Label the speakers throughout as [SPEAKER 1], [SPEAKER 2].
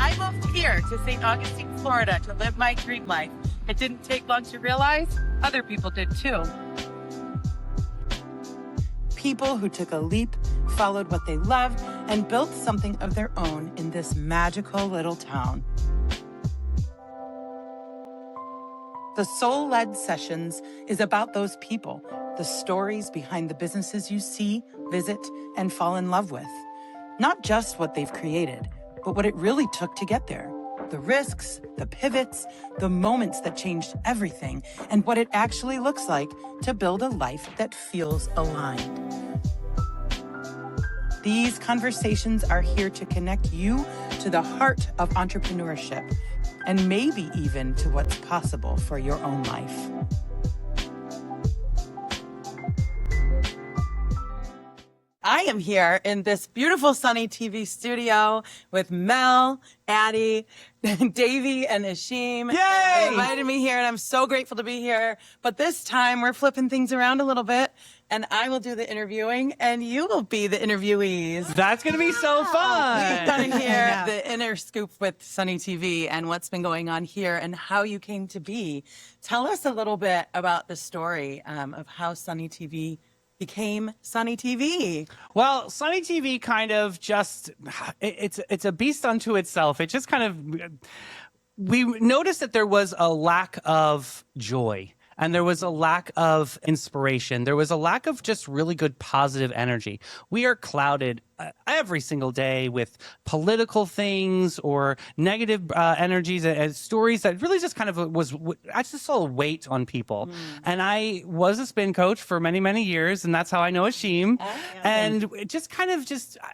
[SPEAKER 1] I moved here to St. Augustine, Florida to live my dream life. It didn't take long to realize other people did too. People who took a leap, followed what they loved, and built something of their own in this magical little town. The Soul-Led Sessions is about those people, the stories behind the businesses you see, visit, and fall in love with. Not just what they've created, but what it really took to get there. The risks, the pivots, the moments that changed everything, and what it actually looks like to build a life that feels aligned. These conversations are here to connect you to the heart of entrepreneurship, and maybe even to what's possible for your own life. I am here in this beautiful Sunny TV studio with Mel, Addie, Davey, and Ashim.
[SPEAKER 2] Yay!
[SPEAKER 1] They invited me here, and I'm so grateful to be here. But this time, we're flipping things around a little bit, and I will do the interviewing, and you will be the interviewees.
[SPEAKER 2] That's going to be so fun.
[SPEAKER 1] We've done here the inner scoop with Sunny TV and what's been going on here and how you came to be. Tell us a little bit about the story of how Sunny TV became Sunny TV.
[SPEAKER 2] Well, Sunny TV kind of just, it's a beast unto itself. It just kind of, we noticed that there was a lack of joy. And there was a lack of inspiration. There was a lack of just really good positive energy. We are clouded every single day with political things or negative energies and stories that really just kind of I just saw a weight on people. And I was a spin coach for many, many years, and that's how I know Ashim. And it just kind of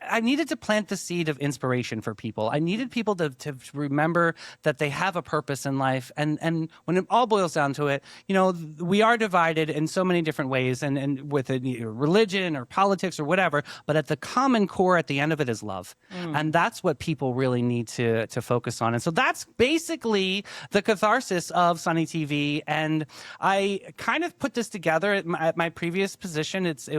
[SPEAKER 2] I needed to plant the seed of inspiration for people. I needed people to remember that they have a purpose in life. And when it all boils down to it, you know, we are divided in so many different ways and with religion or politics or whatever, but at the common core at the end of it is love. And that's what people really need to focus on. And so that's basically the catharsis of Sunny TV. And I kind of put this together at my previous position. It's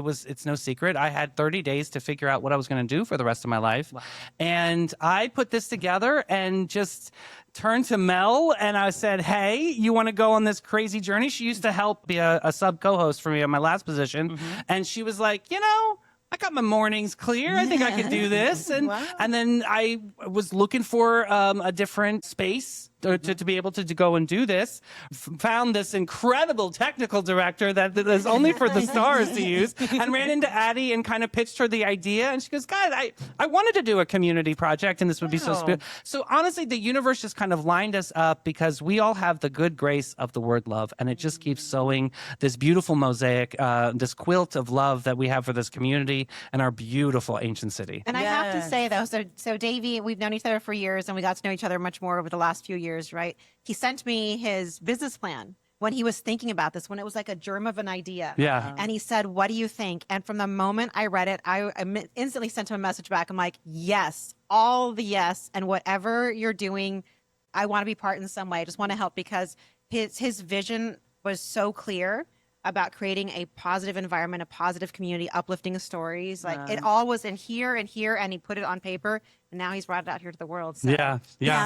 [SPEAKER 2] no secret. I had 30 days to figure out what I was going to do for the rest of my life. Wow. And I put this together and just turned to Mel and I said, hey, you want to go on this crazy journey? She used to help be a sub co-host for me in my last position. And she was like, you know, I got my mornings clear. I think I could do this. And and then I was looking for a different space to be able to go and do this. Found this incredible technical director that is only for the stars to use, and ran into Addie and kind of pitched her the idea. And she goes, guys, I wanted to do a community project, and this would be so special. So honestly, the universe just kind of lined us up because we all have the good grace of the word love, and it just keeps sewing this beautiful mosaic, this quilt of love that we have for this community and our beautiful ancient city.
[SPEAKER 3] And I have to say, though, so Davey, we've known each other for years, and we got to know each other much more over the last few years, right? He sent me his business plan when he was thinking about this, when it was like a germ of an idea.
[SPEAKER 2] Yeah.
[SPEAKER 3] And he said, what do you think? And from the moment I read it, I instantly sent him a message back. I'm like, yes, all the yes. And whatever you're doing, I want to be part in some way. I just want to help because his vision was so clear about creating a positive environment, a positive community, uplifting stories. Like it all was in here, and he put it on paper, and now he's brought it out here to the world. So,
[SPEAKER 2] yeah.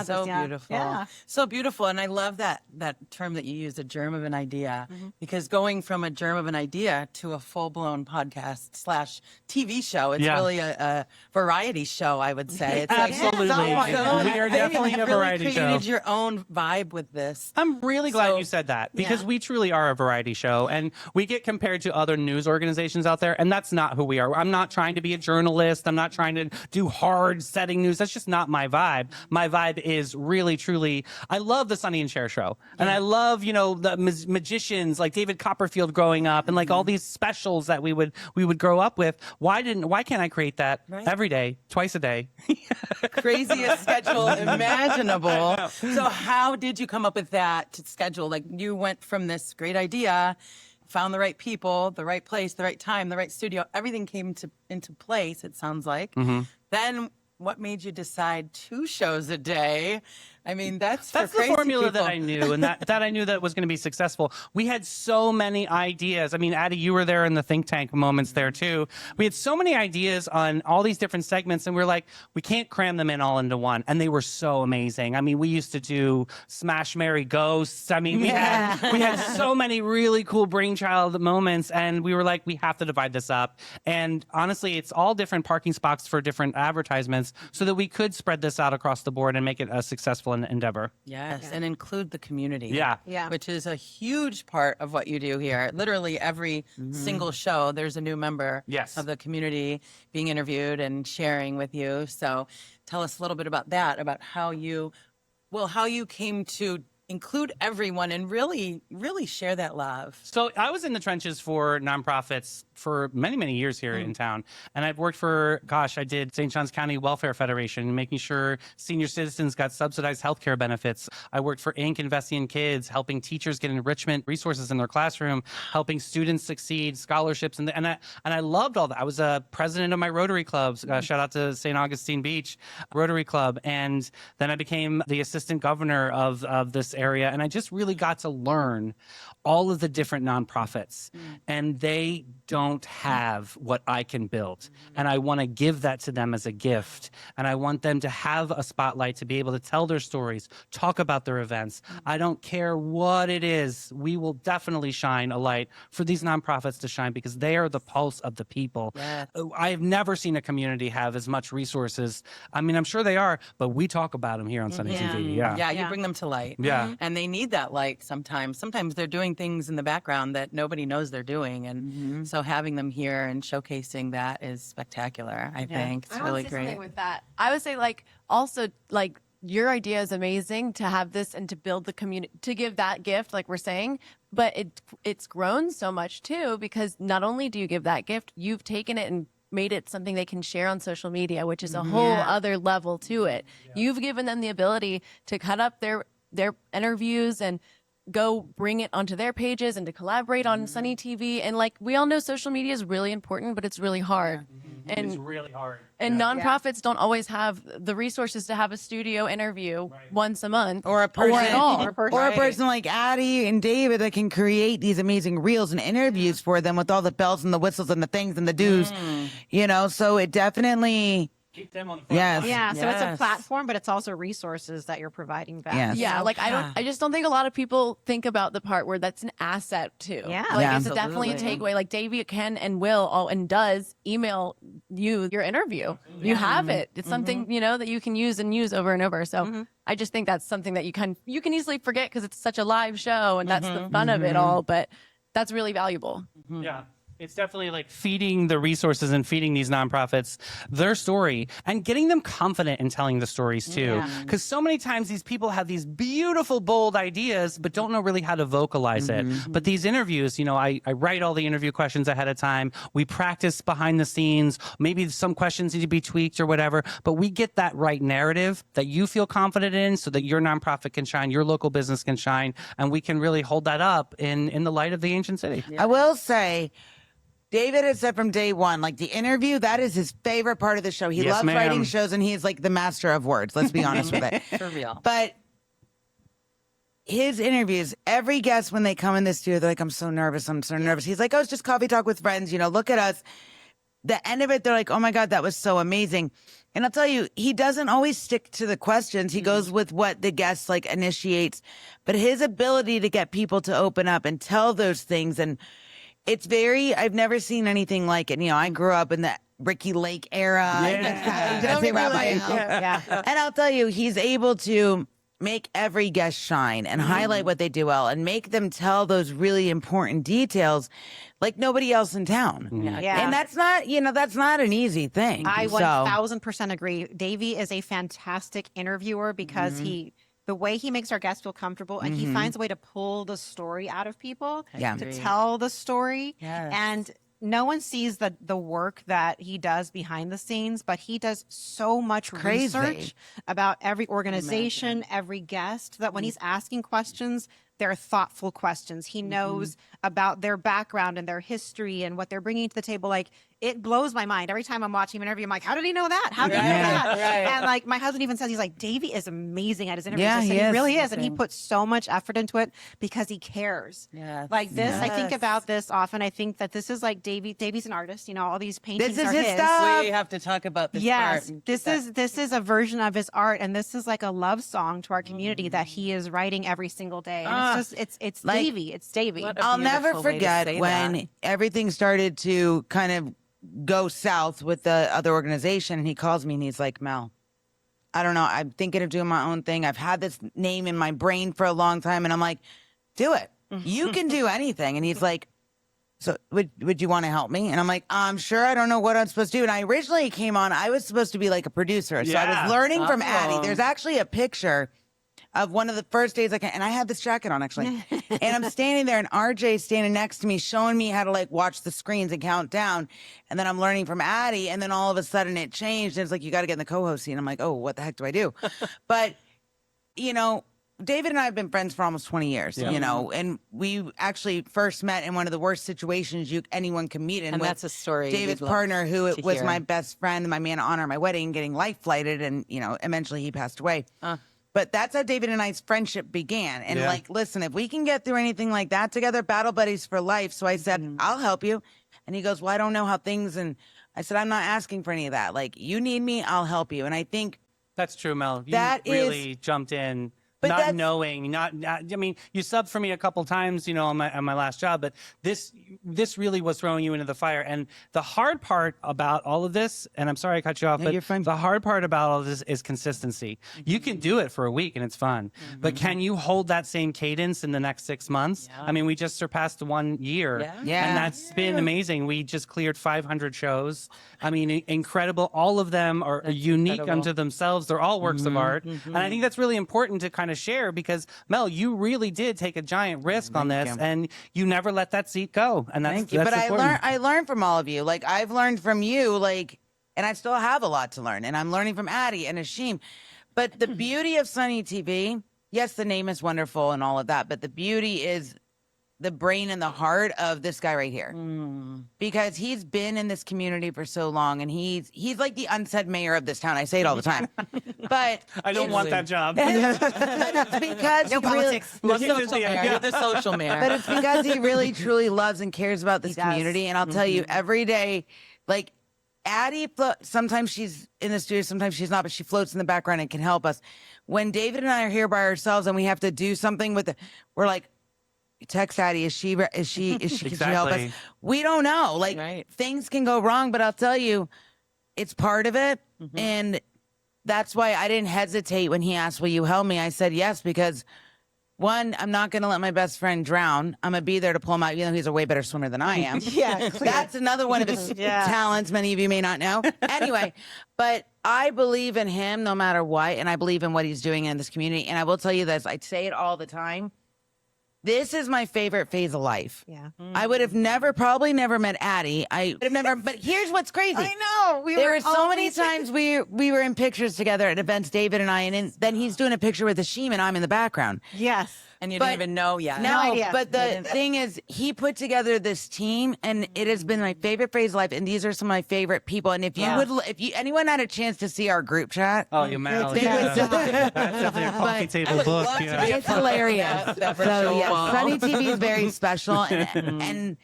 [SPEAKER 1] So beautiful.
[SPEAKER 3] Yeah.
[SPEAKER 1] So beautiful. And I love that term that you used, a germ of an idea, because going from a germ of an idea to a full-blown podcast / TV show, it's really a variety show, I would say. It's
[SPEAKER 2] Absolutely.
[SPEAKER 1] Like,
[SPEAKER 2] We are definitely a variety show.
[SPEAKER 1] You created your own vibe with this.
[SPEAKER 2] I'm really glad you said that because we truly are a variety show, and we get compared to other news organizations out there, and that's not who we are. I'm not trying to be a journalist. I'm not trying to do hard setting news. That's just not my vibe. My vibe is really, truly, I love the Sonny and Cher show. And I love, you know, the magicians like David Copperfield growing up and like all these specials that we would grow up with. Why can't I create that every day, twice a day?
[SPEAKER 1] Craziest schedule imaginable. So how did you come up with that schedule? Like you went from this great idea, found the right people, the right place, the right time, the right studio. Everything came into place, it sounds like. Then what made you decide 2 shows a day? I mean, that's
[SPEAKER 2] the
[SPEAKER 1] crazy
[SPEAKER 2] formula
[SPEAKER 1] people.
[SPEAKER 2] that I knew, and that I knew that was going to be successful. We had so many ideas. I mean, Addie, you were there in the think tank moments there too. We had so many ideas on all these different segments, and we're like, we can't cram them in all into one. And they were so amazing. I mean, we used to do Smash, Marry, Ghosts. I mean, we had so many really cool brainchild moments, and we were like, we have to divide this up. And honestly, it's all different parking spots for different advertisements, so that we could spread this out across the board and make it a successful endeavor.
[SPEAKER 1] Yes, and include the community.
[SPEAKER 3] Yeah.
[SPEAKER 1] Which is a huge part of what you do here. Literally every single show, there's a new member of the community being interviewed and sharing with you. So tell us a little bit about that, about how you came to include everyone and really, really share that love.
[SPEAKER 2] So I was in the trenches for nonprofits for many, many years here in town. And I've worked for, I did St. Johns County Welfare Federation, making sure senior citizens got subsidized healthcare benefits. I worked for Inc. Investing in Kids, helping teachers get enrichment resources in their classroom, helping students succeed, scholarships. And I loved all that. I was a president of my Rotary clubs. Shout out to St. Augustine Beach Rotary Club. And then I became the assistant governor of this area. And I just really got to learn all of the different nonprofits. And they don't have what I can build. And I want to give that to them as a gift. And I want them to have a spotlight to be able to tell their stories, talk about their events. I don't care what it is. We will definitely shine a light for these nonprofits to shine, because they are the pulse of the people.
[SPEAKER 1] Yes.
[SPEAKER 2] I've never seen a community have as much resources. I mean, I'm sure they are, but we talk about them here on Sunday TV.
[SPEAKER 1] Yeah, you bring them to light.
[SPEAKER 2] Yeah.
[SPEAKER 1] And they need that light sometimes. Sometimes they're doing things in the background that nobody knows they're doing. And so having them here and showcasing that is spectacular, I think. It's
[SPEAKER 4] I
[SPEAKER 1] really
[SPEAKER 4] would say something
[SPEAKER 1] great.
[SPEAKER 4] with that. I would say also your idea is amazing to have this and to build the community, to give that gift, like we're saying, but it's grown so much too, because not only do you give that gift, you've taken it and made it something they can share on social media, which is a whole other level to it. You've given them the ability to cut up their interviews and go bring it onto their pages and to collaborate on Sunny TV. And we all know social media is really important, but it's really hard. And
[SPEAKER 2] It's really hard.
[SPEAKER 4] and nonprofits don't always have the resources to have a studio interview once a month
[SPEAKER 1] Or a person,
[SPEAKER 4] at all.
[SPEAKER 5] Or a person like Addie and David that can create these amazing reels and interviews for them with all the bells and the whistles and the things and the do's, so it definitely,
[SPEAKER 2] Keep them on the front
[SPEAKER 5] yes.
[SPEAKER 2] line.
[SPEAKER 3] Yeah, so it's a
[SPEAKER 1] Yes.
[SPEAKER 3] platform, but it's also resources that you're providing back.
[SPEAKER 5] Yes.
[SPEAKER 4] Yeah, I just don't think a lot of people think about the part where that's an asset too.
[SPEAKER 3] Yeah.
[SPEAKER 5] Yeah.
[SPEAKER 4] It's definitely a
[SPEAKER 1] Absolutely.
[SPEAKER 4] takeaway. Like Davey can and will and does email you your interview. You have it. It's something that you can use over and over. So I just think that's something that you can easily forget because it's such a live show and that's the fun of it all. But that's really valuable.
[SPEAKER 2] Yeah. It's definitely feeding the resources and feeding these nonprofits their story and getting them confident in telling the stories too. Because so many times these people have these beautiful, bold ideas, but don't know really how to vocalize it. But these interviews, I write all the interview questions ahead of time. We practice behind the scenes. Maybe some questions need to be tweaked or whatever, but we get that right narrative that you feel confident in so that your nonprofit can shine, your local business can shine, and we can really hold that up in the light of the ancient city.
[SPEAKER 5] I will say, David has said from day one, the interview, that is his favorite part of the show. He
[SPEAKER 2] Yes,
[SPEAKER 5] loves
[SPEAKER 2] ma'am.
[SPEAKER 5] writing shows, and he's the master of words. Let's be honest with it.
[SPEAKER 1] For real.
[SPEAKER 5] But his interviews, every guest when they come in this studio, they're like, I'm so nervous. He's like, oh, it's just coffee talk with friends. Look at us. The end of it, they're like, oh my God, that was so amazing. And I'll tell you, he doesn't always stick to the questions. He goes with what the guest initiates. But his ability to get people to open up and tell those things, and I've never seen anything like it. I grew up in the Ricky Lake era.
[SPEAKER 3] Yeah.
[SPEAKER 5] And I'll tell you, he's able to make every guest shine and highlight what they do well and make them tell those really important details like nobody else in town.
[SPEAKER 3] Yeah.
[SPEAKER 5] And that's not an easy thing.
[SPEAKER 3] I
[SPEAKER 5] So-
[SPEAKER 3] 1000% agree. Davey is a fantastic interviewer because the way he makes our guests feel comfortable and he finds a way to pull the story out of people
[SPEAKER 5] Yeah.
[SPEAKER 3] to tell the story.
[SPEAKER 1] Yes.
[SPEAKER 3] And no one sees the work that he does behind the scenes, but he does so much
[SPEAKER 5] Crazy.
[SPEAKER 3] research about every organization, every guest, that when he's asking questions, they're thoughtful questions. He knows about their background and their history and what they're bringing to the table. it blows my mind every time I'm watching an interview. I'm like, how did he know that? How did he know
[SPEAKER 5] Right,
[SPEAKER 3] that?
[SPEAKER 5] right.
[SPEAKER 3] And like my husband even says, he's like, Davey is amazing at his interviews.
[SPEAKER 5] Yeah,
[SPEAKER 3] I said,
[SPEAKER 5] he is.
[SPEAKER 3] really is. And he puts so much effort into it because he cares.
[SPEAKER 6] Yes.
[SPEAKER 3] Like this, I think
[SPEAKER 6] Yes.
[SPEAKER 3] about this often. I think that this is like Davey's an artist. You know, all these paintings
[SPEAKER 5] This is
[SPEAKER 3] are
[SPEAKER 5] his
[SPEAKER 3] his.
[SPEAKER 5] stuff.
[SPEAKER 6] We have to talk about this
[SPEAKER 3] Yes,
[SPEAKER 6] part.
[SPEAKER 3] this is a version of his art, and this is like a love song to our community that he is writing every single day. And it's
[SPEAKER 5] Like,
[SPEAKER 3] Davey. It's Davey.
[SPEAKER 6] What a
[SPEAKER 5] I'll never
[SPEAKER 6] beautiful way to
[SPEAKER 5] forget
[SPEAKER 6] say
[SPEAKER 5] when
[SPEAKER 6] that.
[SPEAKER 5] everything started to kind of go south with the other organization. And he calls me and he's like, Mel, I don't know. I'm thinking of doing my own thing. I've had this name in my brain for a long time. And I'm like, do it. You can do anything. And he's like, so would you want to help me? And I'm like, I'm sure. I don't know what I'm supposed to do. And I originally came on, I was supposed to be like a producer. So I
[SPEAKER 2] Yeah.
[SPEAKER 5] was learning from Addie.
[SPEAKER 6] Oh.
[SPEAKER 5] There's actually a picture of one of the first days and I had this jacket on actually. And I'm standing there and RJ's standing next to me showing me how to like watch the screens and count down. And then I'm learning from Addie. And then all of a sudden it changed. And it's like, you got to get in the co-host seat. And I'm like, oh, what the heck do I do? But, you know, David and I have been friends for almost 20 years, you know, and we actually first met in one of the worst situations anyone can meet in.
[SPEAKER 6] And
[SPEAKER 5] with
[SPEAKER 6] that's a story
[SPEAKER 5] David's
[SPEAKER 6] we'd love
[SPEAKER 5] partner, who
[SPEAKER 6] to
[SPEAKER 5] was
[SPEAKER 6] hear.
[SPEAKER 5] my best friend, my man of honor, at my wedding, getting life flighted. And, you know, eventually he passed away. But that's how David and I's friendship began. And
[SPEAKER 2] Yeah.
[SPEAKER 5] like, listen, if we can get through anything like that together, battle buddies for life. So I said, I'll help you. And he goes, well, I don't know how things. And I said, I'm not asking for any of that. Like, you need me, I'll help you. And I think
[SPEAKER 2] That's true, Mel. You
[SPEAKER 5] That
[SPEAKER 2] really jumped in,
[SPEAKER 5] But
[SPEAKER 2] not
[SPEAKER 5] that's-
[SPEAKER 2] knowing, not. I mean, you subbed for me a couple times, you know, on my last job, but this really was throwing you into the fire. And the hard part about all of this, and I'm sorry I cut you off, but
[SPEAKER 5] you're fine.
[SPEAKER 2] the hard part about all of this is consistency. You can do it for a week and it's fun, but can you hold that same cadence in the next 6 months? I mean, we just surpassed 1 year,
[SPEAKER 5] Yeah.
[SPEAKER 2] and that's been amazing. We just cleared 500 shows. I mean, incredible. All of them are unique
[SPEAKER 6] incredible.
[SPEAKER 2] unto themselves. They're all works of art. And I think that's really important to kind of share because, Mel, you really did take a giant risk on this
[SPEAKER 5] you.
[SPEAKER 2] and you never let that seat go. And that's,
[SPEAKER 5] Thank you.
[SPEAKER 2] that's
[SPEAKER 5] But
[SPEAKER 2] important.
[SPEAKER 5] I learned from all of you. Like, I've learned from you, like, and I still have a lot to learn. And I'm learning from Addie and Ashim. But the beauty of Sunny TV, yes, the name is wonderful and all of that, but the beauty is the brain and the heart of this guy right here. Because he's been in this community for so long, and he's like the unsaid mayor of this town. I say it all the time. But
[SPEAKER 2] I don't want that job.
[SPEAKER 5] it's because
[SPEAKER 3] No
[SPEAKER 5] he really,
[SPEAKER 3] politics.
[SPEAKER 6] The social mayor.
[SPEAKER 2] Yeah.
[SPEAKER 6] You're the social mayor.
[SPEAKER 5] but it's because he really truly loves and cares about this
[SPEAKER 3] does.
[SPEAKER 5] community. And I'll tell you, every day, like Addie, sometimes she's in the studio, sometimes she's not, but she floats in the background and can help us. When David and I are here by ourselves and we have to do something with it, we're like, text Addie, is she can she help us?
[SPEAKER 2] Exactly.
[SPEAKER 5] We don't know. Like,
[SPEAKER 6] Right.
[SPEAKER 5] things can go wrong, but I'll tell you, it's part of it. And that's why I didn't hesitate when he asked, will you help me? I said yes, because one, I'm not going to let my best friend drown. I'm going to be there to pull him out, even though he's a way better swimmer than I am.
[SPEAKER 3] Yeah, clear.
[SPEAKER 5] That's another one of his
[SPEAKER 3] Yeah.
[SPEAKER 5] talents many of you may not know. Anyway, but I believe in him no matter what, and I believe in what he's doing in this community. And I will tell you this, I say it all the time. This is my favorite phase of life.
[SPEAKER 3] Yeah.
[SPEAKER 5] I would have probably never met Addie. I would have never, but here's what's crazy.
[SPEAKER 3] I know.
[SPEAKER 5] There were so many times we were in pictures together at events, David and I, and then he's doing a picture with Ashim and I'm in the background.
[SPEAKER 3] Yes.
[SPEAKER 6] and you
[SPEAKER 5] but-
[SPEAKER 6] didn't even know yet.
[SPEAKER 5] No,
[SPEAKER 3] idea.
[SPEAKER 5] but the thing is, he put together this team, and it has been my favorite phase of life. And these are some of my favorite people. And if you anyone had a chance to see our group chat,
[SPEAKER 2] Oh, you Mel.
[SPEAKER 5] It's-
[SPEAKER 2] Yeah. That's definitely a coffee
[SPEAKER 5] But-
[SPEAKER 2] table book. Yeah.
[SPEAKER 5] it's hilarious.
[SPEAKER 6] That
[SPEAKER 5] So
[SPEAKER 6] virtual
[SPEAKER 5] yeah,
[SPEAKER 6] wall.
[SPEAKER 5] Sunny TV is very special, and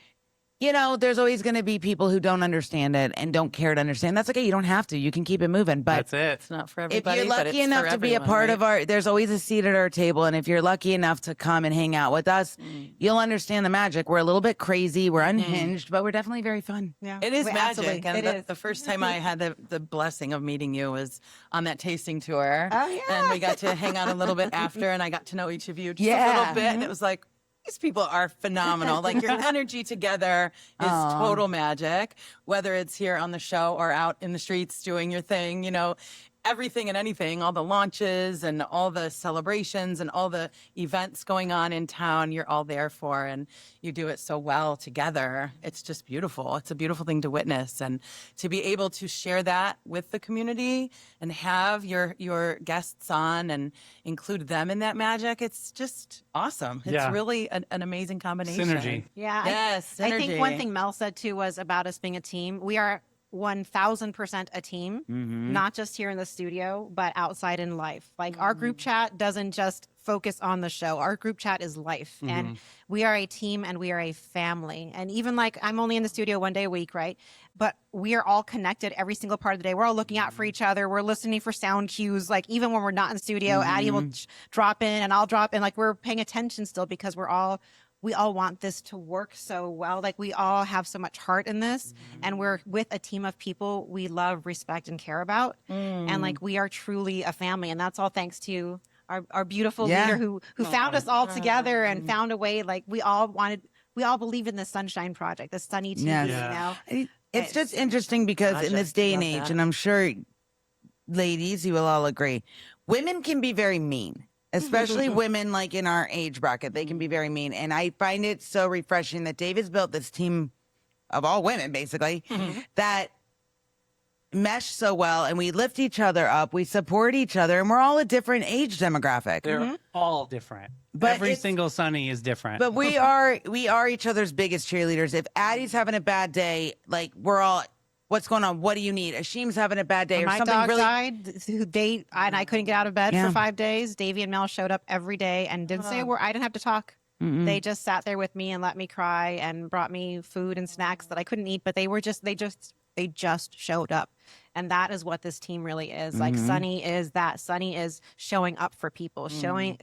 [SPEAKER 5] you know, there's always going to be people who don't understand it and don't care to understand. That's okay. You don't have to. You can keep it moving. But
[SPEAKER 2] That's it.
[SPEAKER 6] It's not for
[SPEAKER 5] if
[SPEAKER 6] everybody.
[SPEAKER 5] you're
[SPEAKER 6] but
[SPEAKER 5] lucky
[SPEAKER 6] it's
[SPEAKER 5] enough
[SPEAKER 6] for
[SPEAKER 5] to be a
[SPEAKER 6] everyone,
[SPEAKER 5] part
[SPEAKER 6] right?
[SPEAKER 5] of our, there's always a seat at our table. And if you're lucky enough to come and hang out with us, you'll understand the magic. We're a little bit crazy. We're unhinged, but we're definitely very fun.
[SPEAKER 3] Yeah.
[SPEAKER 6] It is
[SPEAKER 3] Wait,
[SPEAKER 6] magic.
[SPEAKER 3] absolutely.
[SPEAKER 6] And
[SPEAKER 3] It
[SPEAKER 6] the,
[SPEAKER 3] is.
[SPEAKER 6] the first time I had the blessing of meeting you was on that tasting tour.
[SPEAKER 3] Oh, yeah.
[SPEAKER 6] And we got to hang out a little bit after, and I got to know each of you just a
[SPEAKER 5] Yeah.
[SPEAKER 6] little bit. And it was like, these people are phenomenal. Like, your energy together is total magic, whether it's here on the show or out in the streets doing your thing, you know. everything and anything, all the launches and all the celebrations and all the events going on in town, you're all there for, and you do it so well together. It's just beautiful. It's a beautiful thing to witness, and to be able to share that with the community and have your guests on and include them in that magic. It's just awesome. It's really an amazing combination.
[SPEAKER 2] Synergy.
[SPEAKER 3] Yeah.
[SPEAKER 6] Yes,
[SPEAKER 3] I think
[SPEAKER 6] synergy.
[SPEAKER 3] one thing Mel said too was about us being a team. We are 1000% a team, not just here in the studio, but outside in life. Like our group chat doesn't just focus on the show. Our group chat is life. And we are a team and we are a family. And even like I'm only in the studio one day a week, right? But we are all connected every single part of the day. We're all looking out for each other. We're listening for sound cues. Like even when we're not in the studio, Addie will drop in and I'll drop in. Like we're paying attention still because we all want this to work so well. Like we all have so much heart in this, and we're with a team of people we love, respect, and care about. And like we are truly a family, and that's all thanks to our beautiful leader who found us all together and found a way. Like we all believe in the Sunshine Project, the Sunny TV.
[SPEAKER 5] Yes.
[SPEAKER 3] You know,
[SPEAKER 5] It's just interesting because in this day and age, and I'm sure ladies, you will all agree, women can be very mean. Especially women like in our age bracket, they can be very mean. And I find it so refreshing that Dave has built this team of all women, basically, that mesh so well, and we lift each other up, we support each other, and we're all a different age demographic.
[SPEAKER 2] They're all different.
[SPEAKER 5] But
[SPEAKER 2] every single Sunny is different.
[SPEAKER 5] But we are each other's biggest cheerleaders. If Addie's having a bad day, like we're all, what's going on? What do you need? Ashim's having a bad day
[SPEAKER 3] when
[SPEAKER 5] or
[SPEAKER 3] my
[SPEAKER 5] something
[SPEAKER 3] dog
[SPEAKER 5] really.
[SPEAKER 3] died, and I couldn't get out of bed
[SPEAKER 5] Yeah.
[SPEAKER 3] for 5 days. Davey and Mel showed up every day and didn't say a word. I didn't have to talk. They just sat there with me and let me cry and brought me food and snacks that I couldn't eat, but they just showed up. And that is what this team really is. Like Sunny is that. Sunny is showing up for people, showing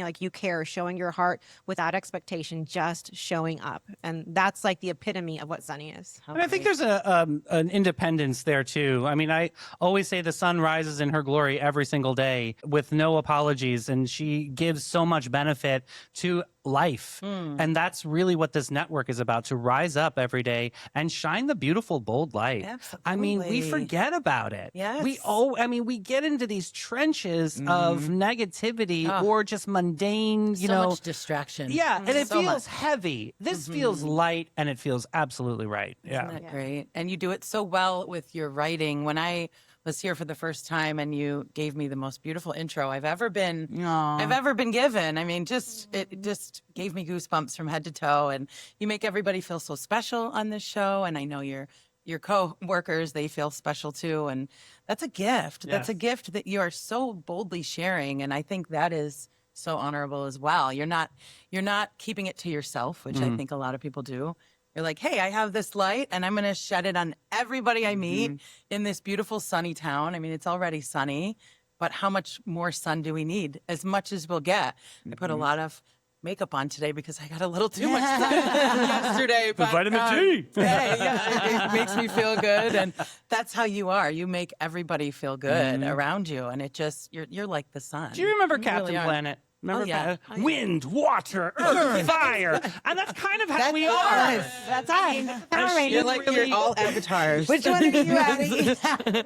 [SPEAKER 3] like you care, showing your heart without expectation, just showing up. And that's like the epitome of what Sunny is.
[SPEAKER 2] And I think there's an independence there too. I mean, I always say the sun rises in her glory every single day with no apologies, and she gives so much benefit to life. And that's really what this network is about, to rise up every day and shine the beautiful, bold light. I mean, we
[SPEAKER 6] Absolutely.
[SPEAKER 2] forget about it.
[SPEAKER 6] Yes.
[SPEAKER 2] We get into these trenches of negativity or just mundane, you
[SPEAKER 7] so
[SPEAKER 2] know,
[SPEAKER 7] much distraction.
[SPEAKER 2] yeah, and it
[SPEAKER 6] So
[SPEAKER 2] feels
[SPEAKER 6] much.
[SPEAKER 2] heavy. This feels light, and it feels absolutely right. Yeah.
[SPEAKER 6] Isn't that great? And you do it so well with your writing. When I was here for the first time and you gave me the most beautiful intro I've ever been given. I mean, it just gave me goosebumps from head to toe, and you make everybody feel so special on this show, and I know your co-workers, they feel special too, and that's a gift. That's a gift that you are so boldly sharing, and I think that is so honorable as well. You're not keeping it to yourself, which I think a lot of people do. You're like, hey, I have this light and I'm going to shed it on everybody I meet in this beautiful sunny town. I mean, it's already sunny, but how much more sun do we need? As much as we'll get. I put a lot of makeup on today because I got a little too much sun yesterday. But,
[SPEAKER 2] vitamin D.
[SPEAKER 6] it makes me feel good. And that's how you are. You make everybody feel good around you. And it just, you're like the sun.
[SPEAKER 2] Do you remember
[SPEAKER 6] You
[SPEAKER 2] Captain
[SPEAKER 6] really are.
[SPEAKER 2] Planet? Remember
[SPEAKER 6] yeah.
[SPEAKER 2] wind, water, earth, fire, and that's kind of how we are.
[SPEAKER 3] That's us. Power
[SPEAKER 2] she
[SPEAKER 3] Rangers.
[SPEAKER 6] You're like, you're all avatars.
[SPEAKER 5] Which one are you, Addie?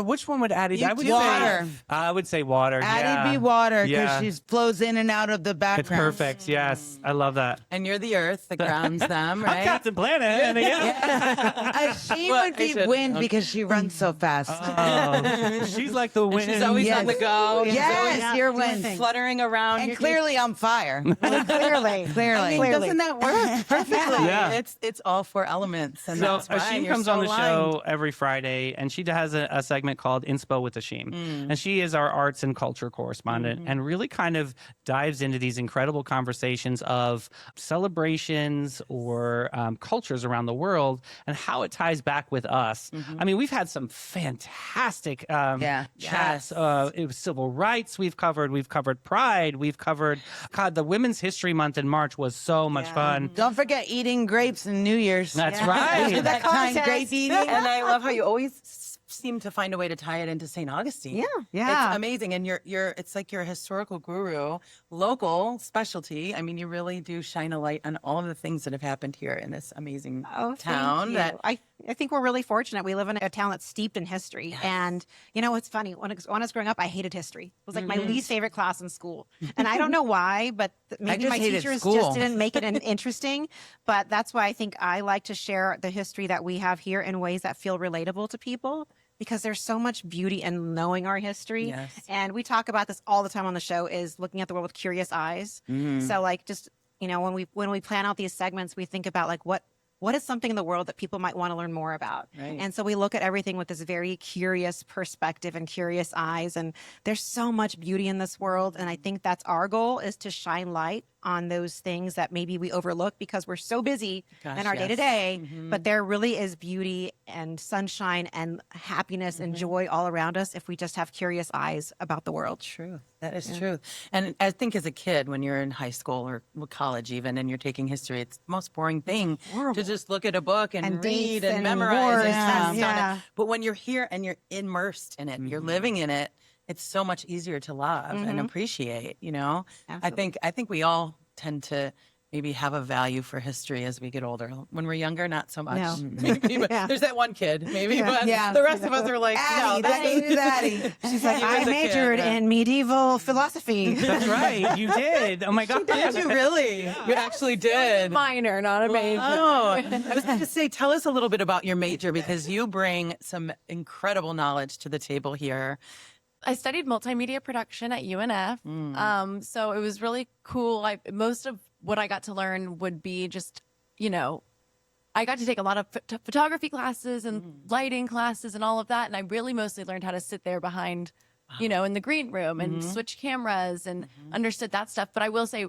[SPEAKER 2] Which one would Addie?
[SPEAKER 6] You
[SPEAKER 2] I would
[SPEAKER 6] do
[SPEAKER 5] water.
[SPEAKER 2] I would say water.
[SPEAKER 5] Addie be water because
[SPEAKER 2] Yeah.
[SPEAKER 5] she flows in and out of the
[SPEAKER 2] It's
[SPEAKER 5] background.
[SPEAKER 2] perfect. Yes, I love that.
[SPEAKER 6] And you're the earth that grounds them,
[SPEAKER 2] I'm
[SPEAKER 6] right?
[SPEAKER 2] Captain Planet. And
[SPEAKER 5] She
[SPEAKER 6] Well,
[SPEAKER 5] would be
[SPEAKER 6] I should-
[SPEAKER 5] wind because she runs so fast.
[SPEAKER 2] she's like the wind.
[SPEAKER 6] She's always
[SPEAKER 5] Yes.
[SPEAKER 6] on the go. She's
[SPEAKER 5] Yes,
[SPEAKER 6] always
[SPEAKER 5] you're
[SPEAKER 3] doing
[SPEAKER 5] wind.
[SPEAKER 3] things.
[SPEAKER 6] fluttering around.
[SPEAKER 5] And
[SPEAKER 6] You-
[SPEAKER 5] clearly I'm fire.
[SPEAKER 3] Clearly.
[SPEAKER 5] Clearly.
[SPEAKER 6] Doesn't that work perfectly?
[SPEAKER 2] Yeah.
[SPEAKER 6] It's all four elements. And
[SPEAKER 2] So
[SPEAKER 6] that's why
[SPEAKER 2] Ashim
[SPEAKER 6] you're
[SPEAKER 2] comes
[SPEAKER 6] so
[SPEAKER 2] on the
[SPEAKER 6] aligned.
[SPEAKER 2] show every Friday, and she has a segment called Inspo with Ashim. And she is our arts and culture correspondent and really kind of dives into these incredible conversations of celebrations or cultures around the world and how it ties back with us. I mean, we've had some fantastic chats.
[SPEAKER 6] Yes.
[SPEAKER 2] It was civil rights we've covered Pride, we've covered, God, the Women's History Month in March was so much fun.
[SPEAKER 5] Don't forget eating grapes in New Year's.
[SPEAKER 2] That's right.
[SPEAKER 5] That time
[SPEAKER 3] contest.
[SPEAKER 5] grape eating.
[SPEAKER 6] And I love how you always seem to find a way to tie it into St. Augustine.
[SPEAKER 3] Yeah.
[SPEAKER 6] It's amazing. And it's like you're a historical guru, local specialty. I mean, you really do shine a light on all of the things that have happened here in this amazing
[SPEAKER 3] Oh,
[SPEAKER 6] town
[SPEAKER 3] thank you.
[SPEAKER 6] that
[SPEAKER 3] I I think we're really fortunate. We live in a town that's steeped in history.
[SPEAKER 6] Yes.
[SPEAKER 3] And you know, it's funny. When I was growing up, I hated history. It was like my
[SPEAKER 6] Mm-hmm.
[SPEAKER 3] least favorite class in school. And I don't know why, but maybe
[SPEAKER 5] just
[SPEAKER 3] my
[SPEAKER 5] hated
[SPEAKER 3] teachers
[SPEAKER 5] school.
[SPEAKER 3] just didn't make it interesting. But that's why I think I like to share the history that we have here in ways that feel relatable to people, because there's so much beauty in knowing our history.
[SPEAKER 6] Yes.
[SPEAKER 3] And we talk about this all the time on the show, is looking at the world with curious eyes. So like, just, you know, when we plan out these segments, we think about like, what is something in the world that people might want to learn more about?
[SPEAKER 6] Right.
[SPEAKER 3] And so we look at everything with this very curious perspective and curious eyes. And there's so much beauty in this world. And I think that's our goal, is to shine light on those things that maybe we overlook because we're so busy
[SPEAKER 6] Gosh,
[SPEAKER 3] in our
[SPEAKER 6] yes.
[SPEAKER 3] day to day. But there really is beauty and sunshine and happiness and joy all around us if we just have curious eyes about the world.
[SPEAKER 6] True. That is true. And I think as a kid, when you're in high school or college even, and you're taking history, it's the most boring thing to just look at a book and,
[SPEAKER 3] And
[SPEAKER 6] read
[SPEAKER 3] dates
[SPEAKER 6] and
[SPEAKER 3] and
[SPEAKER 6] memorize
[SPEAKER 3] wars
[SPEAKER 6] and
[SPEAKER 3] and-
[SPEAKER 6] test on
[SPEAKER 3] yeah.
[SPEAKER 6] it. But when you're here and you're immersed in it, you're living in it, it's so much easier to love and appreciate, you know?
[SPEAKER 3] Absolutely.
[SPEAKER 6] I think we all tend to maybe have a value for history as we get older. When we're younger, not so much.
[SPEAKER 3] No.
[SPEAKER 6] Maybe, but
[SPEAKER 3] Yeah.
[SPEAKER 6] there's that one kid, maybe, but
[SPEAKER 5] Yeah.
[SPEAKER 6] the rest of us are like, no,
[SPEAKER 5] Addie, that's Addie.
[SPEAKER 3] She's like,
[SPEAKER 6] You
[SPEAKER 3] I
[SPEAKER 6] as a kid,
[SPEAKER 3] majored
[SPEAKER 6] right?
[SPEAKER 3] in medieval philosophy.
[SPEAKER 2] That's right. You did. Oh my God.
[SPEAKER 6] Did you really? You actually did.
[SPEAKER 4] Minor, not a major.
[SPEAKER 6] Oh, I was going to say, tell us a little bit about your major, because you bring some incredible knowledge to the table here.
[SPEAKER 4] I studied multimedia production at UNF. So it was really cool. Most of what I got to learn would be just, you know, I got to take a lot of photography classes and lighting classes and all of that. And I really mostly learned how to sit there behind, you know, in the green room and switch cameras and understood that stuff. But I will say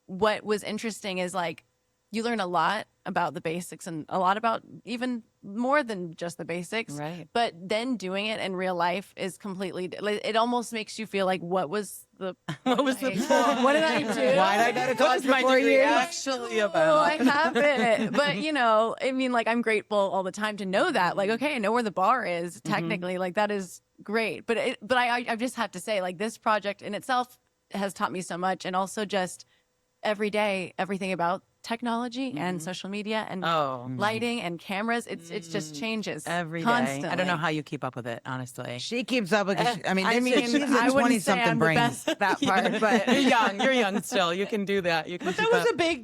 [SPEAKER 4] what was interesting is like, you learn a lot about the basics and a lot about even more than just the basics.
[SPEAKER 6] Right.
[SPEAKER 4] But then doing it in real life is completely, it almost makes you feel like, what was the
[SPEAKER 6] What was the point?
[SPEAKER 4] what did I do?
[SPEAKER 5] Why did I go to
[SPEAKER 6] What
[SPEAKER 5] college
[SPEAKER 6] is my
[SPEAKER 5] before
[SPEAKER 6] degree
[SPEAKER 5] you?
[SPEAKER 6] actually
[SPEAKER 4] Oh, I
[SPEAKER 6] about?
[SPEAKER 4] haven't. But you know, I mean, like, I'm grateful all the time to know that. Like, okay, I know where the bar is technically. Like, that is great. But I just have to say, like, this project in itself has taught me so much, and also just every day, everything about technology and social media and lighting and cameras. It just changes
[SPEAKER 6] Every day.
[SPEAKER 4] constantly.
[SPEAKER 6] I don't know how you keep up with it, honestly.
[SPEAKER 5] She keeps up with. I mean,
[SPEAKER 4] I mean,
[SPEAKER 5] she's a
[SPEAKER 4] I wouldn't say
[SPEAKER 5] 20-something
[SPEAKER 4] I'm the
[SPEAKER 5] brain.
[SPEAKER 4] best at that part, but
[SPEAKER 6] You're young. You're young still. You can do that. You can
[SPEAKER 2] But
[SPEAKER 6] keep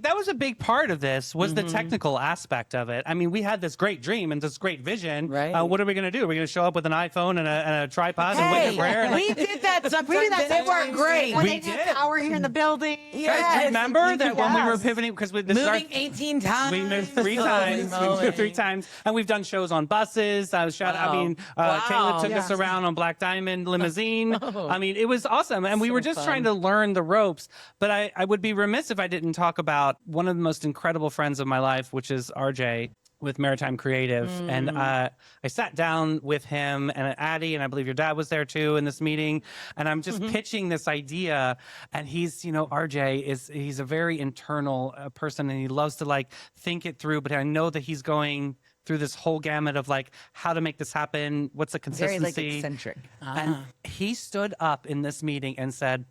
[SPEAKER 2] that was
[SPEAKER 6] up.
[SPEAKER 2] a big part of this was the technical aspect of it. I mean, we had this great dream and this great vision.
[SPEAKER 6] Right.
[SPEAKER 2] What are we going to do? Are we going to show up with an iPhone and a tripod and wait
[SPEAKER 5] Hey,
[SPEAKER 2] for prayer? And, like,
[SPEAKER 5] we did that. We did that. They were great.
[SPEAKER 3] When
[SPEAKER 2] We
[SPEAKER 3] they had
[SPEAKER 2] did.
[SPEAKER 3] power here in the building.
[SPEAKER 2] guys, remember that when we were pivoting because this is our
[SPEAKER 5] Moving 18 times.
[SPEAKER 2] we moved 3 times. We
[SPEAKER 6] moly.
[SPEAKER 2] moved 3 times, and we've done shows on buses. I mean,
[SPEAKER 6] Wow.
[SPEAKER 2] Caleb took us
[SPEAKER 3] Yeah.
[SPEAKER 2] around on Black Diamond limousine. I mean, it was awesome, and we were just
[SPEAKER 6] fun.
[SPEAKER 2] trying to learn the ropes. But I would be remiss if I didn't talk about one of the most incredible friends of my life, which is RJ with Maritime Creative. And I sat down with him and Addie, and I believe your dad was there too in this meeting. And I'm just pitching this idea. And he's, you know, RJ he's a very internal person, and he loves to like think it through. But I know that he's going through this whole gamut of like how to make this happen. What's the
[SPEAKER 5] Very
[SPEAKER 2] consistency?
[SPEAKER 5] like eccentric.
[SPEAKER 2] And he stood up in this meeting and said,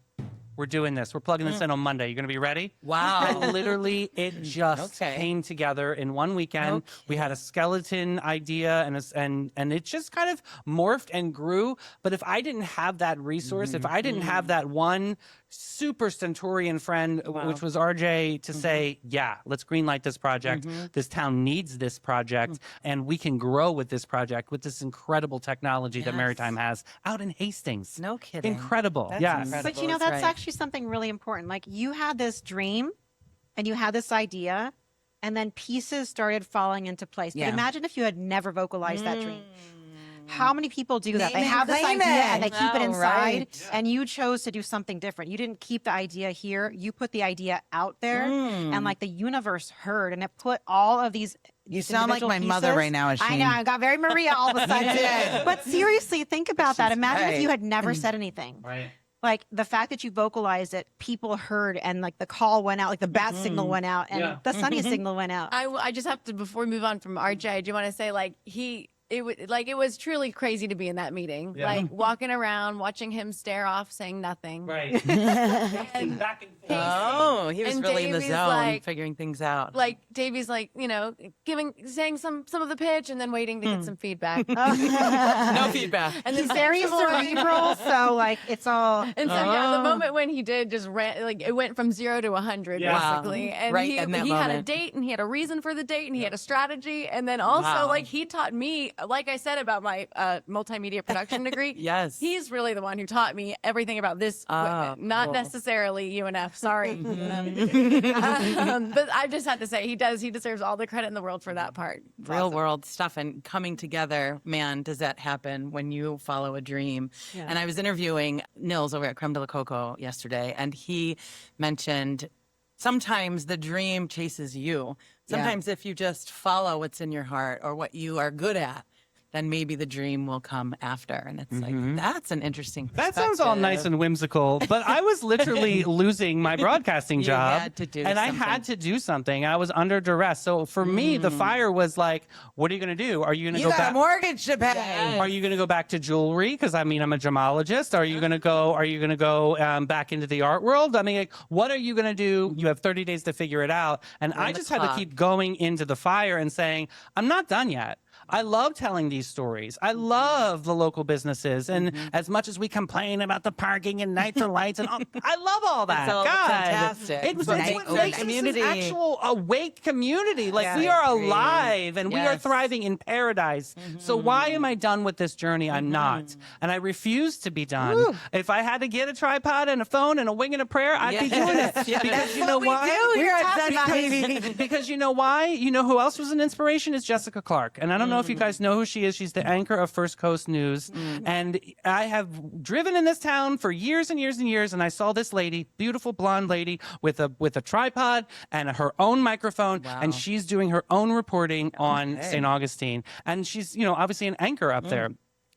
[SPEAKER 2] "We're doing this. We're plugging this in on Monday. You're going to be ready?"
[SPEAKER 6] Wow.
[SPEAKER 2] And literally, it just
[SPEAKER 6] Okay.
[SPEAKER 2] came together in one weekend. We had a skeleton idea, and it just kind of morphed and grew. But if I didn't have that resource, if I didn't have that one super Centurion friend, which was RJ, to say, "Yeah, let's greenlight this project. This town needs this project, and we can grow with this project with this incredible technology that
[SPEAKER 6] Yes.
[SPEAKER 2] Maritime has out in Hastings."
[SPEAKER 6] No kidding.
[SPEAKER 2] Incredible.
[SPEAKER 6] That's
[SPEAKER 2] Yes.
[SPEAKER 6] incredible.
[SPEAKER 3] But you know,
[SPEAKER 6] That's
[SPEAKER 3] that's
[SPEAKER 6] right.
[SPEAKER 3] actually something really important. Like, you had this dream and you had this idea, and then pieces started falling into place.
[SPEAKER 5] Yeah.
[SPEAKER 3] But imagine if you had never vocalized that dream. How many people do that? They
[SPEAKER 5] Name
[SPEAKER 3] have
[SPEAKER 5] and
[SPEAKER 3] this
[SPEAKER 5] claim
[SPEAKER 3] idea
[SPEAKER 5] it.
[SPEAKER 3] and they keep it
[SPEAKER 6] Oh,
[SPEAKER 3] inside,
[SPEAKER 6] right.
[SPEAKER 3] and you chose to do something different. You didn't keep the idea here. You put the idea out there, and like the universe heard, and it put all of these.
[SPEAKER 5] You sound like
[SPEAKER 3] individual
[SPEAKER 5] my mother
[SPEAKER 3] pieces-
[SPEAKER 5] right now,
[SPEAKER 3] I
[SPEAKER 5] Asheen.
[SPEAKER 3] know. I got very Maria all of a sudden.
[SPEAKER 5] did.
[SPEAKER 3] But seriously, think about that. Imagine if
[SPEAKER 5] right.
[SPEAKER 3] you had never said anything.
[SPEAKER 2] Right.
[SPEAKER 3] Like, the fact that you vocalized it, people heard, and like the call went out, like the bat signal went out, and
[SPEAKER 2] Yeah.
[SPEAKER 3] the sunny signal went out.
[SPEAKER 4] I just have to, before we move on from RJ, I do want to say, like, it was truly crazy to be in that meeting.
[SPEAKER 2] Yeah.
[SPEAKER 4] Like walking around, watching him stare off, saying nothing.
[SPEAKER 2] Right.
[SPEAKER 4] And
[SPEAKER 2] Back and forth.
[SPEAKER 6] Oh, he was
[SPEAKER 4] And
[SPEAKER 6] really in the
[SPEAKER 4] Davey's
[SPEAKER 6] zone,
[SPEAKER 4] like-
[SPEAKER 6] figuring things out.
[SPEAKER 4] Like Davey's like, saying some of the pitch and then waiting to get some feedback.
[SPEAKER 6] No feedback.
[SPEAKER 4] And then
[SPEAKER 3] Very
[SPEAKER 4] some more.
[SPEAKER 3] cerebral, so like it's all.
[SPEAKER 4] And so yeah, the moment when he did just ran, like it went from 0 to 100
[SPEAKER 2] Yeah.
[SPEAKER 4] basically. And
[SPEAKER 6] Right
[SPEAKER 4] he
[SPEAKER 6] in that
[SPEAKER 4] had a
[SPEAKER 6] moment.
[SPEAKER 4] date and he had a reason for the date and he had a strategy. And then also
[SPEAKER 6] Wow.
[SPEAKER 4] like he taught me, like I said about my multimedia production degree.
[SPEAKER 6] Yes.
[SPEAKER 4] He's really the one who taught me everything about this equipment, not
[SPEAKER 6] cool.
[SPEAKER 4] necessarily UNF. Sorry. But I just had to say he deserves all the credit in the world for that part. It's
[SPEAKER 6] Real
[SPEAKER 4] awesome.
[SPEAKER 6] world stuff and coming together, man, does that happen when you follow a dream? And I was interviewing Nils over at Creme de la Coco yesterday, and he mentioned sometimes the dream chases you. Sometimes if you just follow what's in your heart or what you are good at, then maybe the dream will come after. And it's like, that's an interesting
[SPEAKER 2] That sounds all nice and whimsical, but I was literally losing my broadcasting job.
[SPEAKER 6] had to do
[SPEAKER 2] and I
[SPEAKER 6] something.
[SPEAKER 2] had to do something. I was under duress. So for me, the fire was like, what are you going to do? Are you going to
[SPEAKER 5] You
[SPEAKER 2] go
[SPEAKER 5] got
[SPEAKER 2] back?
[SPEAKER 5] a mortgage to pay.
[SPEAKER 2] Are you going to go back to jewelry? Because I mean, I'm a gemologist. Are you going to go? Are you going to go back into the art world? I mean, like, what are you going to do? You have 30 days to figure it out. And I
[SPEAKER 6] the
[SPEAKER 2] just had to
[SPEAKER 6] clock.
[SPEAKER 2] keep going into the fire and saying, I'm not done yet. I love telling these stories. I love the local businesses. And as much as we complain about the parking and nights and lights and all, I love all that.
[SPEAKER 6] all
[SPEAKER 2] God.
[SPEAKER 6] fantastic.
[SPEAKER 2] It's
[SPEAKER 6] But
[SPEAKER 2] what
[SPEAKER 6] makes
[SPEAKER 2] makes
[SPEAKER 6] a
[SPEAKER 2] community.
[SPEAKER 6] community.
[SPEAKER 2] Actual awake community. Like we
[SPEAKER 6] Yeah.
[SPEAKER 2] are
[SPEAKER 6] Agreed.
[SPEAKER 2] alive and we are
[SPEAKER 6] Yes.
[SPEAKER 2] thriving in paradise. So why am I done with this journey? I'm not. And I refuse to be done. If I had to get a tripod and a phone and a wing and a prayer, I'd be doing it.
[SPEAKER 6] Yes.
[SPEAKER 2] Because you know why?
[SPEAKER 5] We're at that
[SPEAKER 2] Because you know why? You know who else was an inspiration? Is Jessica Clark. And I don't know if you guys know who she is. She's the anchor of First Coast News. And I have driven in this town for years and years and years. And I saw this lady, beautiful blonde lady with a tripod and her own microphone. And she's doing her own reporting on St. Augustine. And she's, obviously an anchor up there.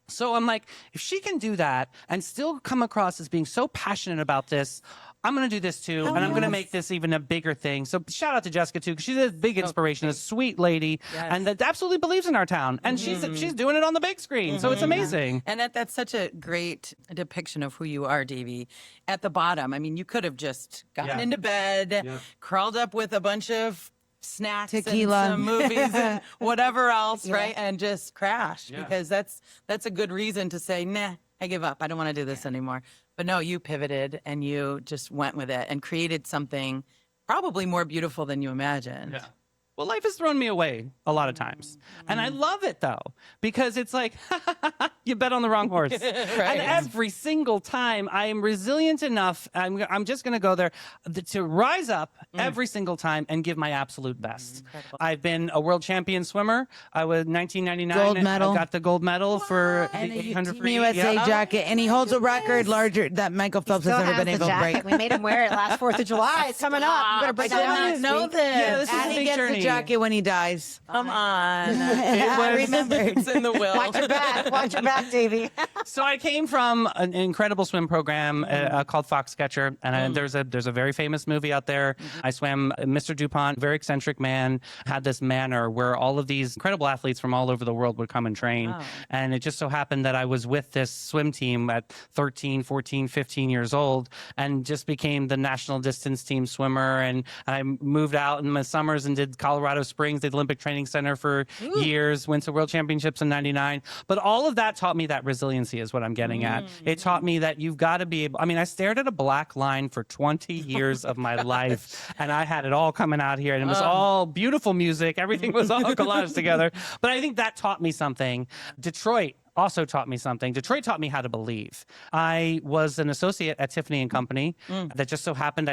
[SPEAKER 2] So I'm like, if she can do that and still come across as being so passionate about this, I'm going to do this too, and I'm going to make this even a bigger thing. So shout out to Jessica too, because she's a big inspiration, a sweet lady, and that absolutely believes in our town. And she's doing it on the big screen, so it's amazing.
[SPEAKER 6] And that's such a great depiction of who you are, Davey. At the bottom, I mean, you could have just gotten into bed, crawled up with a bunch of snacks
[SPEAKER 5] Tequila.
[SPEAKER 6] and some movies and whatever else, right? And just crash because that's a good reason to say, nah, I give up. I don't want to do this anymore. But no, you pivoted and you just went with it and created something probably more beautiful than you imagined.
[SPEAKER 2] Yeah. Well, life has thrown me away a lot of times. And I love it, though, because it's like, you bet on the wrong horse. And every single time I am resilient enough, I'm just going to go there, to rise up every single time and give my absolute best. I've been a world champion swimmer. I was 1999.
[SPEAKER 5] Gold medal.
[SPEAKER 2] I got the gold medal for the
[SPEAKER 5] And a
[SPEAKER 2] 800
[SPEAKER 5] Team
[SPEAKER 2] free.
[SPEAKER 5] USA jacket, and he holds a record larger that Michael Phelps has
[SPEAKER 3] Still
[SPEAKER 5] never
[SPEAKER 3] has
[SPEAKER 5] been
[SPEAKER 3] the
[SPEAKER 5] able to
[SPEAKER 3] jacket.
[SPEAKER 5] break.
[SPEAKER 3] We made him wear it last 4th of July. It's coming up. You better break
[SPEAKER 6] I
[SPEAKER 3] that down
[SPEAKER 6] didn't
[SPEAKER 3] next
[SPEAKER 6] know
[SPEAKER 3] week.
[SPEAKER 6] this.
[SPEAKER 2] Yeah, this is
[SPEAKER 5] And
[SPEAKER 2] a
[SPEAKER 5] he
[SPEAKER 2] big
[SPEAKER 5] gets
[SPEAKER 2] journey.
[SPEAKER 5] the jacket when he dies.
[SPEAKER 6] Come on.
[SPEAKER 3] I remember.
[SPEAKER 6] It's in the will.
[SPEAKER 3] Watch your back. Watch your back, Davey.
[SPEAKER 2] So I came from an incredible swim program called Foxcatcher, and there's a very famous movie out there. I swam Mr. DuPont, very eccentric man, had this manor where all of these incredible athletes from all over the world would come and train. And it just so happened that I was with this swim team at 13, 14, 15 years old and just became the national distance team swimmer. And I moved out in my summers and did Colorado Springs, the Olympic Training Center for years, went to World Championships in 99. But all of that taught me that resiliency is what I'm getting at. It taught me that you've got to be able, I stared at a black line for 20 years of my life and I had it all coming out here and it was all beautiful music. Everything was all collaged together. But I think that taught me something. Detroit also taught me something. Detroit taught me how to believe. I was an associate at Tiffany and Company. That just so happened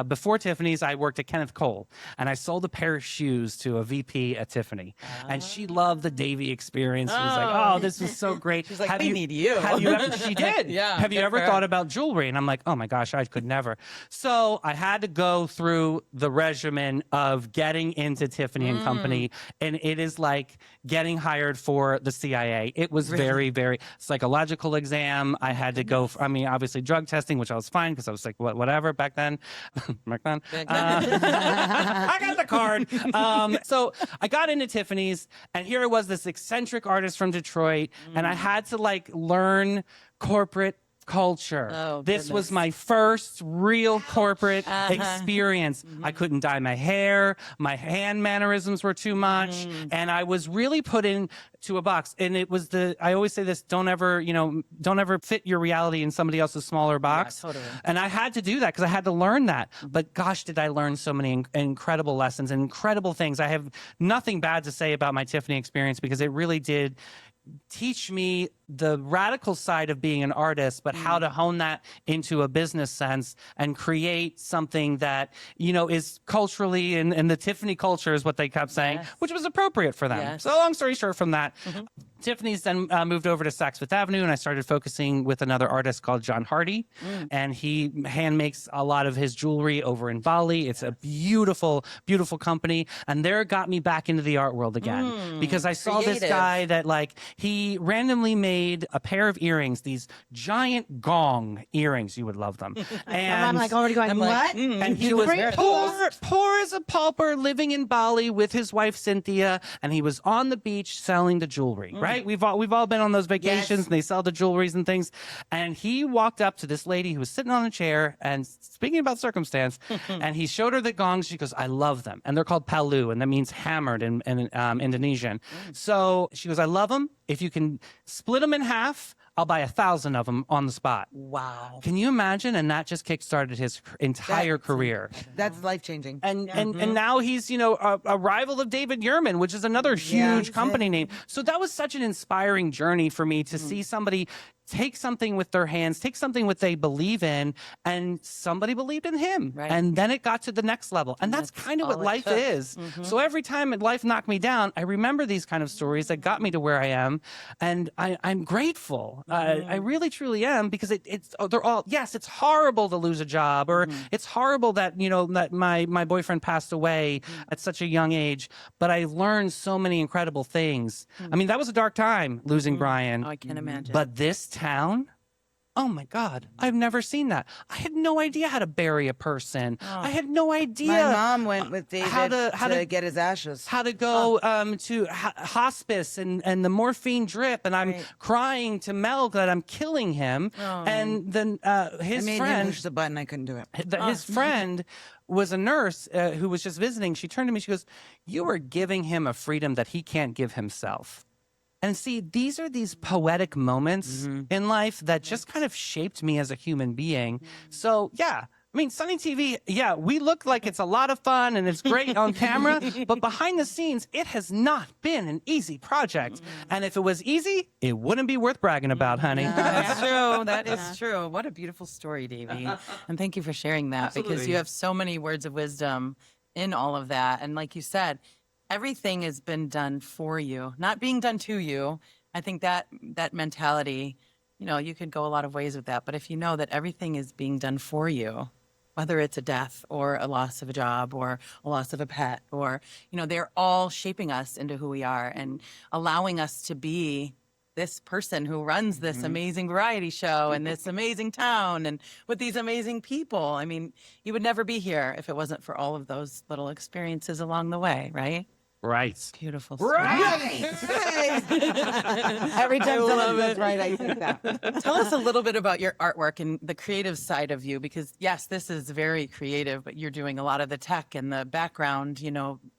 [SPEAKER 2] before Tiffany's, I worked at Kenneth Cole, and I sold a pair of shoes to a VP at Tiffany, and she loved the Davey experience. She was like, "Oh, this was so great." She's
[SPEAKER 6] like, "We need you."
[SPEAKER 2] Have you ever? She did.
[SPEAKER 6] Yeah,
[SPEAKER 2] Have you
[SPEAKER 6] good
[SPEAKER 2] ever
[SPEAKER 6] for her.
[SPEAKER 2] thought about jewelry? And I'm like, "Oh my gosh, I could never." So I had to go through the regimen of getting into Tiffany and Company, and it is like getting hired for the CIA. It was very, very psychological exam. I had to go. Obviously drug testing, which I was fine because I was like, whatever back then. Back then. I got the card. So I got into Tiffany's, and here I was, this eccentric artist from Detroit, and I had to like learn corporate culture.
[SPEAKER 6] Oh,
[SPEAKER 2] this was
[SPEAKER 6] goodness.
[SPEAKER 2] my first real corporate experience. I couldn't dye my hair. My hand mannerisms were too much. And I was really put into a box. And it was I always say this, don't ever fit your reality in somebody else's smaller box.
[SPEAKER 6] Yeah, totally.
[SPEAKER 2] And I had to do that because I had to learn that. But gosh, did I learn so many incredible lessons and incredible things. I have nothing bad to say about my Tiffany experience because it really did teach me the radical side of being an artist, but how to hone that into a business sense and create something that, is culturally and the Tiffany culture is what they kept saying, which was appropriate for them.
[SPEAKER 6] Yes.
[SPEAKER 2] So long story short from that, Tiffany's then moved over to Saks Fifth Avenue, and I started focusing with another artist called John Hardy, and he hand makes a lot of his jewelry over in Bali. It's a beautiful, beautiful company, and there it got me back into the art world again because I saw this
[SPEAKER 6] creative.
[SPEAKER 2] guy that he randomly made a pair of earrings, these giant gong earrings. You would love them. And
[SPEAKER 3] I'm like already going, what?
[SPEAKER 2] and he was poor as a pauper living in Bali with his wife Cynthia, and he was on the beach selling the jewelry, right? We've all been on those vacations and they sell the jewelries and things. And he walked up to this lady who was sitting on a chair and speaking about circumstance, and he showed her the gongs. She goes, I love them. And they're called palu, and that means hammered in Indonesian. So she goes, I love them. If you can split them in half, I'll buy 1,000 of them on the spot.
[SPEAKER 6] Wow.
[SPEAKER 2] Can you imagine? And that just kickstarted his entire career.
[SPEAKER 5] That's life-changing.
[SPEAKER 2] And now he's, a rival of David Yurman, which is another huge company name. So that was such an inspiring journey for me to see somebody take something with their hands, take something what they believe in, and somebody believed in him.
[SPEAKER 6] Right.
[SPEAKER 2] And then it got to the next level. And that's kind of what
[SPEAKER 6] all it
[SPEAKER 2] life
[SPEAKER 6] took.
[SPEAKER 2] is. So every time life knocked me down, I remember these kind of stories that got me to where I am. And I'm grateful. I really, truly am, because they're all, yes, it's horrible to lose a job, or it's horrible that, that my boyfriend passed away at such a young age, but I learned so many incredible things. I mean, that was a dark time, losing Brian.
[SPEAKER 6] Oh, I can't imagine.
[SPEAKER 2] But this town, oh my God, I've never seen that. I had no idea how to bury a person. I had no idea.
[SPEAKER 5] My mom went with David
[SPEAKER 2] how to
[SPEAKER 5] to get his ashes.
[SPEAKER 2] how to go to hospice and the morphine drip, and I'm crying to Mel that I'm killing him. And then his
[SPEAKER 5] I made him
[SPEAKER 2] friend,
[SPEAKER 5] push the button. I couldn't do it.
[SPEAKER 2] his friend was a nurse who was just visiting. She turned to me, she goes, you are giving him a freedom that he can't give himself. And see, these are these poetic moments in life that just kind of shaped me as a human being. So, yeah. I mean, Sunny TV, yeah, we look like it's a lot of fun and it's great on camera, but behind the scenes, it has not been an easy project. And if it was easy, it wouldn't be worth bragging about, honey.
[SPEAKER 6] That's true. That is true. What a beautiful story, Davey. And thank you for sharing that, because you have so many words of wisdom in all of that. And like you said, everything has been done for you, not being done to you. I think that mentality, you could go a lot of ways with that. But if you know that everything is being done for you, whether it's a death or a loss of a job or a loss of a pet, or, they're all shaping us into who we are and allowing us to be this person who runs this amazing variety show in this amazing town and with these amazing people. I mean, you would never be here if it wasn't for all of those little experiences along the way, right?
[SPEAKER 2] Right.
[SPEAKER 6] Beautiful story.
[SPEAKER 5] Every time someone says right, I think that.
[SPEAKER 6] Tell us a little bit about your artwork and the creative side of you, because yes, this is very creative, but you're doing a lot of the tech and the background,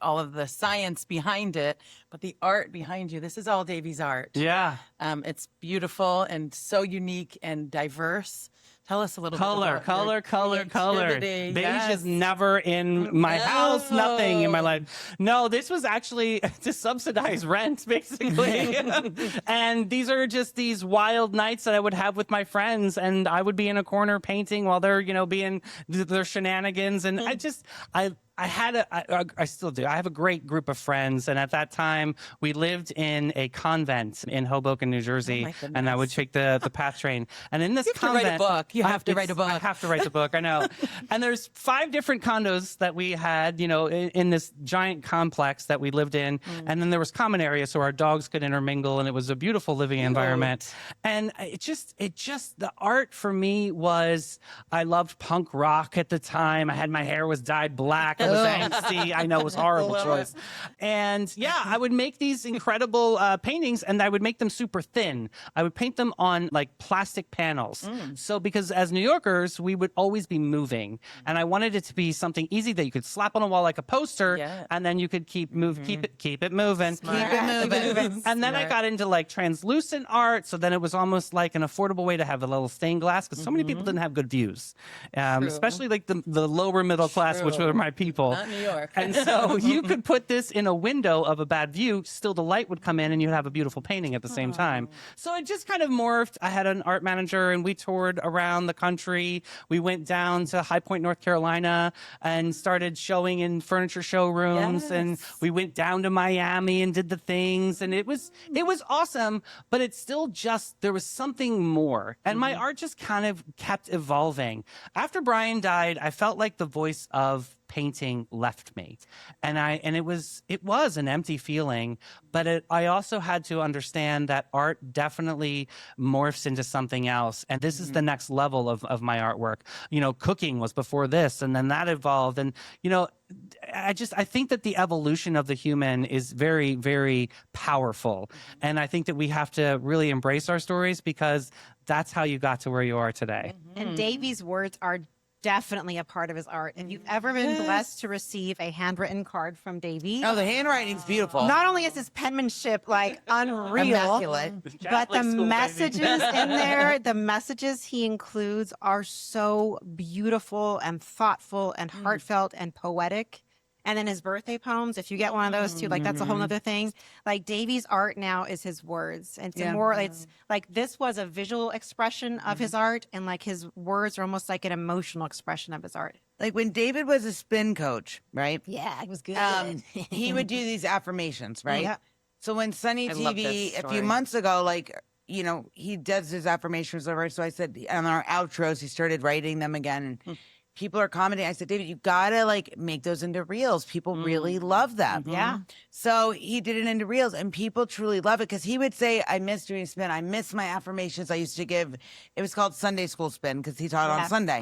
[SPEAKER 6] all of the science behind it, but the art behind you, this is all Davey's art.
[SPEAKER 2] Yeah.
[SPEAKER 6] It's beautiful and so unique and diverse. Tell us a little bit about
[SPEAKER 2] color.
[SPEAKER 6] creativity.
[SPEAKER 2] Beige
[SPEAKER 6] Yes.
[SPEAKER 2] is never in my house, nothing in my life. No, this was actually to subsidize rent, basically. And these are just these wild nights that I would have with my friends, and I would be in a corner painting while they're, being their shenanigans. And I still do. I have a great group of friends, and at that time, we lived in a convent in Hoboken, New Jersey, and I would take the PATH train. And in this convent,
[SPEAKER 6] write a book. You have to write a book.
[SPEAKER 2] I have to write the book. I know. And there's 5 different condos that we had, in this giant complex that we lived in, and then there was common areas so our dogs could intermingle, and it was a beautiful living environment. And it just the art for me was, I loved punk rock at the time. I had my hair was dyed black. I was angsty. I know it was a horrible choice. And I would make these incredible paintings, and I would make them super thin. I would paint them on like plastic panels. So because as New Yorkers, we would always be moving, and I wanted it to be something easy that you could slap on a wall like a poster, and then you could keep it moving.
[SPEAKER 6] Keep it moving.
[SPEAKER 2] And then I got into like translucent art. So then it was almost like an affordable way to have a little stained glass, because so many people didn't have good views, especially like the lower middle class, which were my people.
[SPEAKER 6] Not New York.
[SPEAKER 2] And so you could put this in a window of a bad view, still the light would come in and you'd have a beautiful painting at the same time. So it just kind of morphed. I had an art manager and we toured around the country. We went down to High Point, North Carolina and started showing in furniture showrooms. And we went down to Miami and did the things. And it was awesome, but it's still just, there was something more. And my art just kind of kept evolving. After Brian died, I felt like the voice of painting left me, and it was an empty feeling, but I also had to understand that art definitely morphs into something else, and this is the next level of my artwork. Cooking was before this, and then that evolved, and I think that the evolution of the human is very, very powerful, and I think that we have to really embrace our stories, because that's how you got to where you are today.
[SPEAKER 3] And Davey's words are definitely a part of his art. If you've ever been blessed to receive a handwritten card from Davey,
[SPEAKER 5] Oh, the handwriting's beautiful.
[SPEAKER 3] not only is his penmanship like unreal,
[SPEAKER 5] Immaculate.
[SPEAKER 3] but the messages in there, the messages he includes are so beautiful and thoughtful and heartfelt and poetic. And then his birthday poems, if you get one of those too, like that's a whole other thing. Like Davey's art now is his words. And it's like this was a visual expression of his art, and like his words are almost like an emotional expression of his art.
[SPEAKER 5] Like when David was a spin coach, right?
[SPEAKER 3] Yeah, it was good.
[SPEAKER 5] He would do these affirmations, right?
[SPEAKER 3] Yeah.
[SPEAKER 5] So when Sunny
[SPEAKER 6] love
[SPEAKER 5] TV
[SPEAKER 6] this
[SPEAKER 5] a few
[SPEAKER 6] story.
[SPEAKER 5] months ago, he does his affirmations over. So I said on our outros, he started writing them again. And people are commenting. I said, David, you gotta make those into reels. People really love them.
[SPEAKER 3] Yeah.
[SPEAKER 5] So he did it into reels, and people truly love it, because he would say, I miss doing spin. I miss my affirmations I used to give. It was called Sunday School Spin, because he taught on Sunday.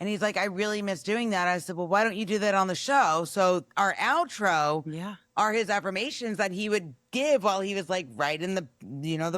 [SPEAKER 5] And he's like, I really miss doing that. I said, well, why don't you do that on the show? So our outro are his affirmations that he would give while he was riding the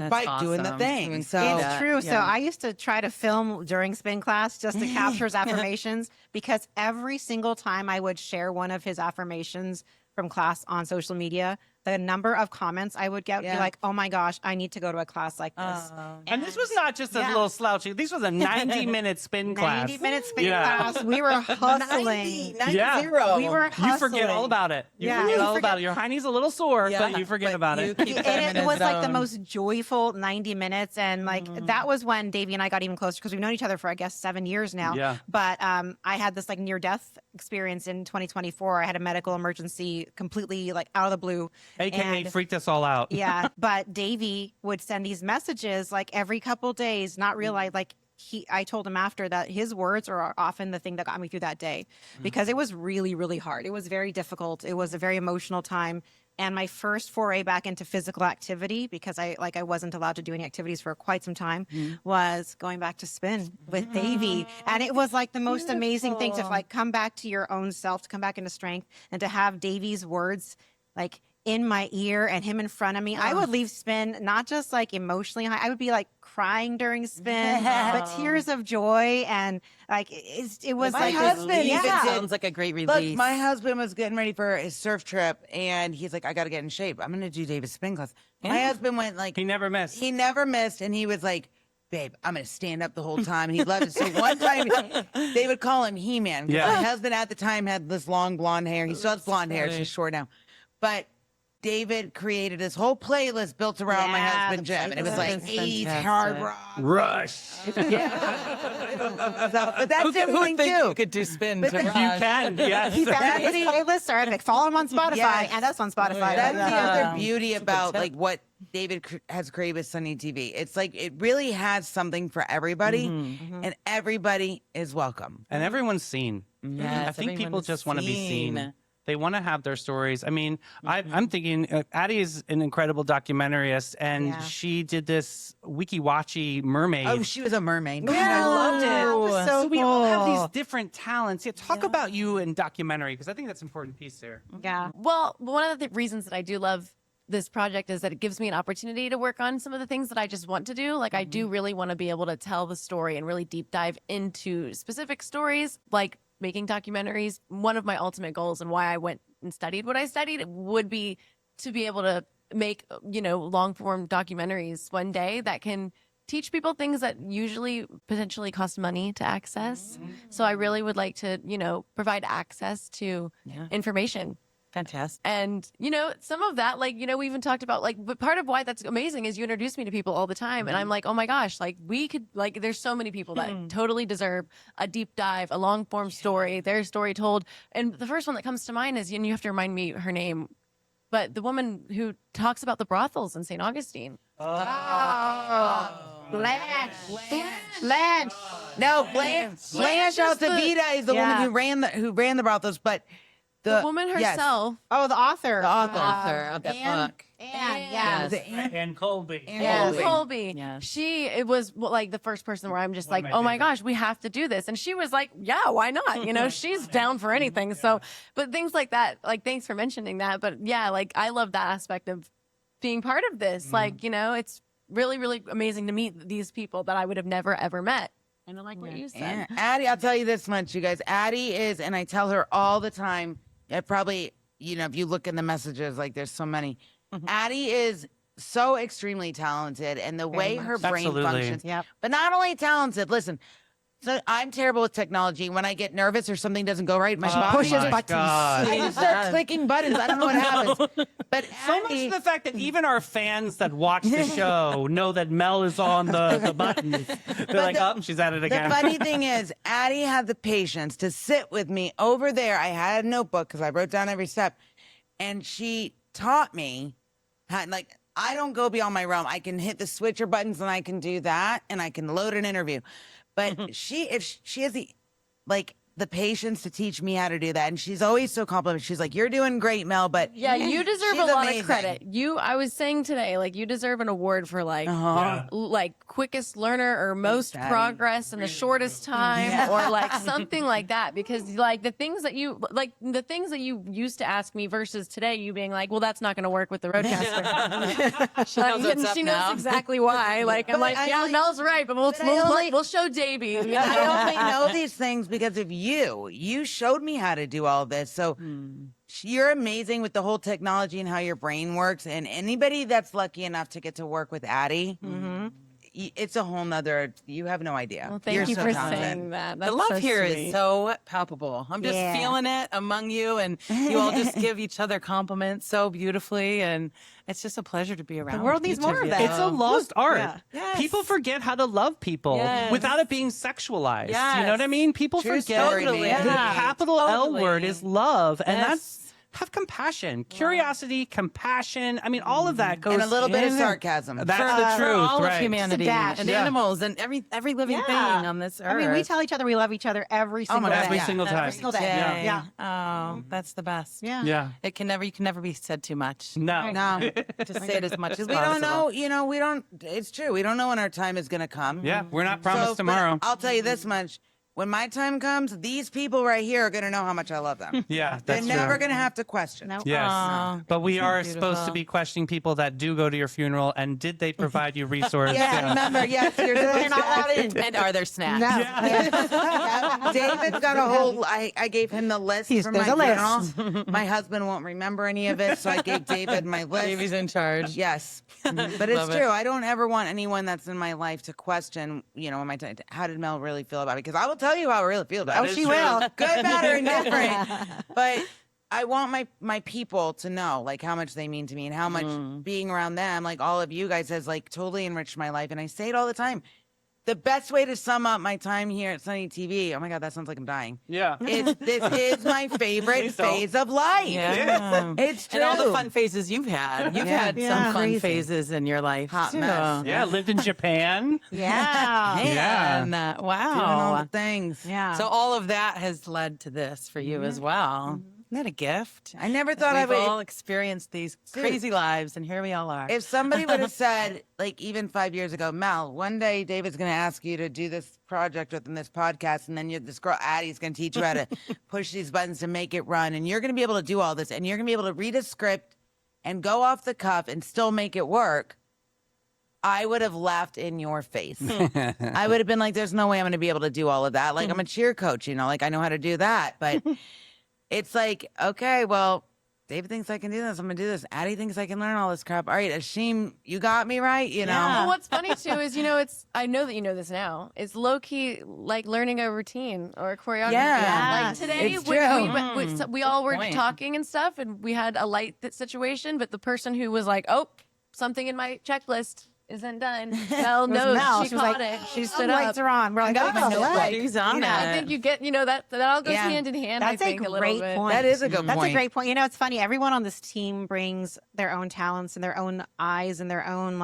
[SPEAKER 5] bike, doing the
[SPEAKER 6] awesome.
[SPEAKER 5] thing. So
[SPEAKER 3] It's true. So I used to try to film during spin class just to capture his affirmations, because every single time I would share one of his affirmations from class on social media, the number of comments I would get would be like, oh my gosh, I need to go to a class like this.
[SPEAKER 2] And this was not just a little slouchy. This was a 90-minute spin class.
[SPEAKER 3] 90-minute spin class. We were hustling.
[SPEAKER 5] 90.
[SPEAKER 3] We were hustling.
[SPEAKER 2] You forget all about it. You
[SPEAKER 3] Yeah.
[SPEAKER 2] forget
[SPEAKER 3] You
[SPEAKER 2] all about it. Your hiney's a little sore, but you forget about it.
[SPEAKER 3] And it was like the most joyful 90 minutes. And that was when Davey and I got even closer, because we've known each other for, I guess, 7 years now.
[SPEAKER 2] Yeah.
[SPEAKER 3] But I had this near-death experience in 2024. I had a medical emergency completely out of the blue.
[SPEAKER 2] AKA
[SPEAKER 3] And-
[SPEAKER 2] freaked us all out.
[SPEAKER 3] Yeah. But Davey would send these messages every couple days, not realize I told him after that his words are often the thing that got me through that day, because it was really, really hard. It was very difficult. It was a very emotional time. And my first foray back into physical activity, because I wasn't allowed to do any activities for quite some time, was going back to spin with Davey. And it was the most amazing thing to come back to your own self, to come back into strength, and to have Davey's words in my ear and him in front of me. I would leave spin not just emotionally high. I would be crying during spin, but tears of joy, and it was
[SPEAKER 5] My husband even did.
[SPEAKER 6] Sounds like a great release.
[SPEAKER 5] Look, my husband was getting ready for his surf trip, and he's like, I got to get in shape. I'm going to do David's spin class. My husband went
[SPEAKER 2] He never missed.
[SPEAKER 5] He never missed, and he was like, babe, I'm going to stand up the whole time. And he loved it. So one time, they would call him He-Man.
[SPEAKER 2] Yeah.
[SPEAKER 5] My husband at the time had this long blonde hair. He still has blonde hair. It's just short now. But David created this whole playlist built around my
[SPEAKER 3] Yeah,
[SPEAKER 5] husband
[SPEAKER 3] the
[SPEAKER 5] Jim, and it was like
[SPEAKER 6] playlist is
[SPEAKER 5] 80s
[SPEAKER 6] fantastic.
[SPEAKER 5] hard rock.
[SPEAKER 2] Rush.
[SPEAKER 5] But that's
[SPEAKER 6] Who
[SPEAKER 5] everything
[SPEAKER 6] think
[SPEAKER 5] too.
[SPEAKER 6] you could do spin
[SPEAKER 5] But
[SPEAKER 6] to
[SPEAKER 5] you
[SPEAKER 6] Rush?
[SPEAKER 2] Can, yes.
[SPEAKER 3] He found his playlist, or like, follow him on Spotify,
[SPEAKER 5] Yes.
[SPEAKER 3] and us on Spotify.
[SPEAKER 5] That's the other
[SPEAKER 6] Yeah.
[SPEAKER 5] beauty
[SPEAKER 6] That's a good
[SPEAKER 5] about
[SPEAKER 6] tip.
[SPEAKER 5] like what David has created with Sunny TV. It's like it really has something for everybody, and everybody is welcome.
[SPEAKER 2] And everyone's seen.
[SPEAKER 6] Yes,
[SPEAKER 2] I think people
[SPEAKER 6] everyone's
[SPEAKER 2] just want to be
[SPEAKER 6] seen.
[SPEAKER 2] seen. They want to have their stories. I mean, I'm thinking Addie is an incredible documentarist, and
[SPEAKER 3] Yeah.
[SPEAKER 2] she did this Wiki-Watchy mermaid.
[SPEAKER 5] Oh, she was a mermaid.
[SPEAKER 2] I loved it.
[SPEAKER 3] That was so
[SPEAKER 2] we all have
[SPEAKER 3] cool.
[SPEAKER 2] these different talents. Yeah, talk about you in documentary, because I think that's an important piece here.
[SPEAKER 3] Yeah.
[SPEAKER 4] Well, one of the reasons that I do love this project is that it gives me an opportunity to work on some of the things that I just want to do. Like, I do really want to be able to tell the story and really deep dive into specific stories, like making documentaries. One of my ultimate goals and why I went and studied what I studied would be to be able to make, long form documentaries one day that can teach people things that usually potentially cost money to access. So I really would like to, provide access to information.
[SPEAKER 6] Fantastic.
[SPEAKER 4] And, some of that, we even talked about, but part of why that's amazing is you introduce me to people all the time. And I'm like, oh my gosh, we could, there's so many people that totally deserve a deep dive, a long form story, their story told. And the first one that comes to mind is, and you have to remind me her name, but the woman who talks about the brothels in St. Augustine.
[SPEAKER 3] Blanche. Blanche.
[SPEAKER 5] No, Blanche Altavita is the woman who ran the brothels, but
[SPEAKER 4] The woman herself.
[SPEAKER 3] Oh, the author.
[SPEAKER 5] The author.
[SPEAKER 6] Author of that book.
[SPEAKER 3] And
[SPEAKER 6] Yes.
[SPEAKER 2] And Colby.
[SPEAKER 4] Yeah,
[SPEAKER 5] Colby.
[SPEAKER 4] Colby.
[SPEAKER 6] Yes.
[SPEAKER 4] It was the first person where I'm just
[SPEAKER 2] One
[SPEAKER 4] like,
[SPEAKER 2] of my
[SPEAKER 4] oh my
[SPEAKER 2] favorites.
[SPEAKER 4] gosh, we have to do this. And she was like, yeah, why not? She's down for anything. So, but things like that, thanks for mentioning that. But yeah, I love that aspect of being part of this. It's really, really amazing to meet these people that I would have never, ever met. And I like what you said.
[SPEAKER 5] And Addie, I'll tell you this much, you guys. Addie is, and I tell her all the time, probably, if you look in the messages, there's so many. Addie is so extremely talented, and the way her brain
[SPEAKER 2] Absolutely.
[SPEAKER 5] functions.
[SPEAKER 3] Yep.
[SPEAKER 5] But not only talented, listen, so I'm terrible with technology. When I get nervous or something doesn't go right, my body
[SPEAKER 3] pushes
[SPEAKER 2] my
[SPEAKER 3] buttons.
[SPEAKER 2] God.
[SPEAKER 5] I just start clicking buttons. I don't know what happens. But
[SPEAKER 2] So much
[SPEAKER 5] Addie,
[SPEAKER 2] to the fact that even our fans that watch the show know that Mel is on the buttons. They're like, oh, she's at it
[SPEAKER 5] the
[SPEAKER 2] again.
[SPEAKER 5] funny thing is, Addie had the patience to sit with me over there. I had a notebook because I wrote down every step, and she taught me how, I don't go beyond my realm. I can hit the switcher buttons and I can do that, and I can load an interview. But if she has the patience to teach me how to do that, and she's always so complimentary. She's like, "You're doing great, Mel," but
[SPEAKER 4] Yeah, you deserve
[SPEAKER 5] she's
[SPEAKER 4] a lot
[SPEAKER 5] amazing.
[SPEAKER 4] of credit. I was saying today, you deserve an award for quickest learner or most
[SPEAKER 5] Daddy.
[SPEAKER 4] progress in the shortest time, or something like that. Because the things that you used to ask me versus today, you being like, well, that's not going to work with the roadcaster.
[SPEAKER 6] She knows what's up
[SPEAKER 4] she
[SPEAKER 6] now.
[SPEAKER 4] knows exactly why. I'm like,
[SPEAKER 5] I
[SPEAKER 4] yeah,
[SPEAKER 5] only-
[SPEAKER 4] Mel's right, but we'll we'll show Davey.
[SPEAKER 5] I only know these things because of you. You showed me how to do all of this. So you're amazing with the whole technology and how your brain works. And anybody that's lucky enough to get to work with Addie, it's a whole nother, you have no idea.
[SPEAKER 4] Well, thank
[SPEAKER 5] You're
[SPEAKER 4] you
[SPEAKER 5] so
[SPEAKER 4] for
[SPEAKER 5] talented.
[SPEAKER 4] saying that.
[SPEAKER 6] The
[SPEAKER 4] That's
[SPEAKER 6] love
[SPEAKER 4] so
[SPEAKER 6] here is
[SPEAKER 4] sweet.
[SPEAKER 6] so palpable. I'm just
[SPEAKER 3] Yeah.
[SPEAKER 6] feeling it among you, and you all just give each other compliments so beautifully, and it's just a pleasure to be around.
[SPEAKER 3] world needs
[SPEAKER 6] each
[SPEAKER 3] more of
[SPEAKER 6] you.
[SPEAKER 3] that.
[SPEAKER 2] It's a lost art.
[SPEAKER 3] Yeah.
[SPEAKER 6] Yes.
[SPEAKER 2] People forget how to love people
[SPEAKER 6] Yes.
[SPEAKER 2] without it being sexualized. You know what I
[SPEAKER 6] Yes.
[SPEAKER 2] mean? People
[SPEAKER 5] True
[SPEAKER 2] forget
[SPEAKER 5] story,
[SPEAKER 6] Totally.
[SPEAKER 5] man.
[SPEAKER 2] the
[SPEAKER 6] Yeah.
[SPEAKER 2] capital L
[SPEAKER 6] Totally.
[SPEAKER 2] word is love. And
[SPEAKER 6] Yes.
[SPEAKER 2] that's have compassion, curiosity, compassion. I mean, all of that goes
[SPEAKER 5] And a little bit of
[SPEAKER 2] in.
[SPEAKER 5] sarcasm.
[SPEAKER 2] That's
[SPEAKER 6] For,
[SPEAKER 2] the
[SPEAKER 6] for
[SPEAKER 2] truth,
[SPEAKER 6] all
[SPEAKER 2] right?
[SPEAKER 6] of humanity
[SPEAKER 3] dash.
[SPEAKER 6] and
[SPEAKER 2] Yeah.
[SPEAKER 6] animals and every living
[SPEAKER 3] Yeah.
[SPEAKER 6] thing on this earth.
[SPEAKER 3] I mean, we tell each other we love each other every single day.
[SPEAKER 2] Every single time.
[SPEAKER 3] Every single day.
[SPEAKER 6] Day.
[SPEAKER 3] Yeah.
[SPEAKER 6] Oh, that's the best.
[SPEAKER 3] Yeah.
[SPEAKER 2] Yeah.
[SPEAKER 6] You can never be said too much.
[SPEAKER 2] No.
[SPEAKER 5] No,
[SPEAKER 6] Just say it as much as
[SPEAKER 5] we
[SPEAKER 6] possible.
[SPEAKER 5] don't know, we don't, it's true. We don't know when our time is going to come.
[SPEAKER 2] Yeah, we're not promised
[SPEAKER 5] So, but
[SPEAKER 2] tomorrow.
[SPEAKER 5] I'll tell you this much. When my time comes, these people right here are going to know how much I love them.
[SPEAKER 2] Yeah,
[SPEAKER 5] They're
[SPEAKER 2] that's
[SPEAKER 5] never
[SPEAKER 2] true.
[SPEAKER 5] going to have to question.
[SPEAKER 3] Nope.
[SPEAKER 2] Yes,
[SPEAKER 6] Aw,
[SPEAKER 2] but we are
[SPEAKER 6] beautiful.
[SPEAKER 2] supposed to be questioning people that do go to your funeral, and did they provide you resources?
[SPEAKER 5] Yeah, remember, yes, you're
[SPEAKER 3] They're not allowed in.
[SPEAKER 6] And are there snacks?
[SPEAKER 3] No.
[SPEAKER 5] David's got a whole. I gave him the list
[SPEAKER 3] He's-
[SPEAKER 5] for my
[SPEAKER 3] there's a
[SPEAKER 5] funeral. My husband won't remember any of it, so I gave David my list.
[SPEAKER 6] Davey's in charge.
[SPEAKER 5] Yes, but it's
[SPEAKER 6] Love it.
[SPEAKER 5] true. I don't ever want anyone that's in my life to question. When my time. How did Mel really feel about it? Because I will tell you how I really feel about it.
[SPEAKER 3] Oh, she will.
[SPEAKER 5] Good, bad, or indifferent. But I want my people to know like how much they mean to me and how much being around them, like all of you guys, has like totally enriched my life. And I say it all the time. The best way to sum up my time here at Sunny TV, oh my God, that sounds like I'm dying.
[SPEAKER 2] Yeah.
[SPEAKER 5] This is my favorite phase of life.
[SPEAKER 6] Yeah.
[SPEAKER 5] It's true.
[SPEAKER 6] And all the fun phases you've had. You've had some fun phases in your life.
[SPEAKER 5] Hot
[SPEAKER 6] too.
[SPEAKER 5] mess.
[SPEAKER 2] Yeah, lived in Japan.
[SPEAKER 3] Yeah.
[SPEAKER 2] Yeah.
[SPEAKER 6] And,
[SPEAKER 5] Doing all
[SPEAKER 6] wow.
[SPEAKER 5] the things.
[SPEAKER 3] Yeah.
[SPEAKER 6] So all of that has led to this for you as well. Isn't that a gift?
[SPEAKER 5] I never thought I
[SPEAKER 6] We've
[SPEAKER 5] would.
[SPEAKER 6] all experienced these crazy lives, and here we all are.
[SPEAKER 5] If somebody would have said, like even 5 years ago, Mel, one day David's going to ask you to do this project within this podcast, and then this girl Addie's going to teach you how to push these buttons to make it run, and you're going to be able to do all this, and you're going to be able to read a script and go off the cuff and still make it work, I would have laughed in your face. I would have been like, there's no way I'm going to be able to do all of that. Like, I'm a cheer coach, like I know how to do that. But it's like, okay, well, David thinks I can do this. I'm going to do this. Addie thinks I can learn all this crap. All right, Ashim, you got me right, you know?
[SPEAKER 4] Well, what's funny too is, I know that you know this now. It's low key like learning a routine or a choreography.
[SPEAKER 5] Yeah.
[SPEAKER 4] Like today,
[SPEAKER 5] It's
[SPEAKER 4] we
[SPEAKER 5] true.
[SPEAKER 4] we all were
[SPEAKER 6] point.
[SPEAKER 4] talking and stuff, and we had a light situation, but the person who was like, "Oh, something in my checklist isn't done," Mel knows.
[SPEAKER 3] Mel.
[SPEAKER 4] She
[SPEAKER 3] She was
[SPEAKER 4] caught
[SPEAKER 3] like,
[SPEAKER 4] it. She
[SPEAKER 3] Some
[SPEAKER 4] stood up.
[SPEAKER 3] lights are on. We're like,
[SPEAKER 6] got my
[SPEAKER 3] oh,
[SPEAKER 6] notebook.
[SPEAKER 3] like,
[SPEAKER 6] She's on
[SPEAKER 3] you know,
[SPEAKER 6] it.
[SPEAKER 4] I think you get, that all goes
[SPEAKER 5] Yeah.
[SPEAKER 4] hand in hand.
[SPEAKER 3] That's
[SPEAKER 4] I
[SPEAKER 3] a
[SPEAKER 4] think a little
[SPEAKER 3] great
[SPEAKER 4] bit.
[SPEAKER 3] point.
[SPEAKER 5] That is a good
[SPEAKER 3] That's
[SPEAKER 5] point.
[SPEAKER 3] a great point. It's funny. Everyone on this team brings their own talents and their own eyes and their own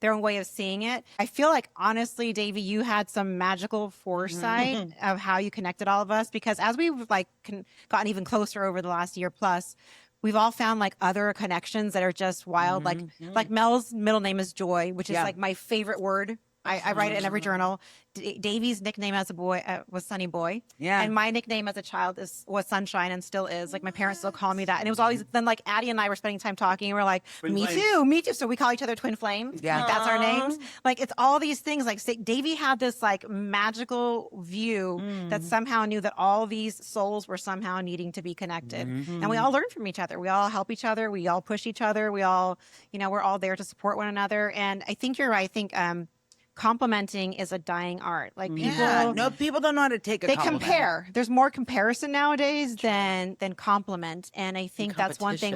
[SPEAKER 3] their own way of seeing it. I feel like honestly, Davey, you had some magical foresight of how you connected all of us, because as we've gotten even closer over the last year plus, we've all found other connections that are just wild. Like Mel's middle name is Joy, which is my favorite word. I write it in every journal. Davey's nickname as a boy was Sunny Boy.
[SPEAKER 5] Yeah.
[SPEAKER 3] And my nickname as a child was Sunshine and still is. Like my parents still call me that. And it was always then Addie and I were spending time talking and we're like, me too. So we call each other Twin Flames.
[SPEAKER 5] Yeah.
[SPEAKER 3] That's our names. It's all these things. Davey had this magical view that somehow knew that all these souls were somehow needing to be connected. And we all learn from each other. We all help each other. We all push each other. We all, we're all there to support one another. And I think you're right. I think complimenting is a dying art.
[SPEAKER 5] People don't know how to take a
[SPEAKER 3] they
[SPEAKER 5] compliment.
[SPEAKER 3] compare. There's more comparison nowadays than compliment, and I think that's one thing.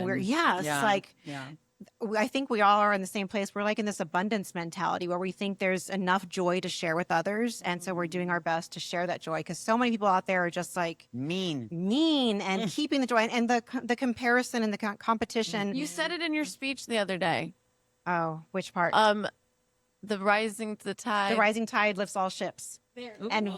[SPEAKER 3] I think we all are in the same place. We're in this abundance mentality where we think there's enough joy to share with others, and so we're doing our best to share that joy, because so many people out there are just mean and keeping the joy and the comparison and the competition.
[SPEAKER 4] You said it in your speech the other day.
[SPEAKER 3] Oh, which part?
[SPEAKER 4] The rising tide.
[SPEAKER 3] The rising tide lifts all ships. And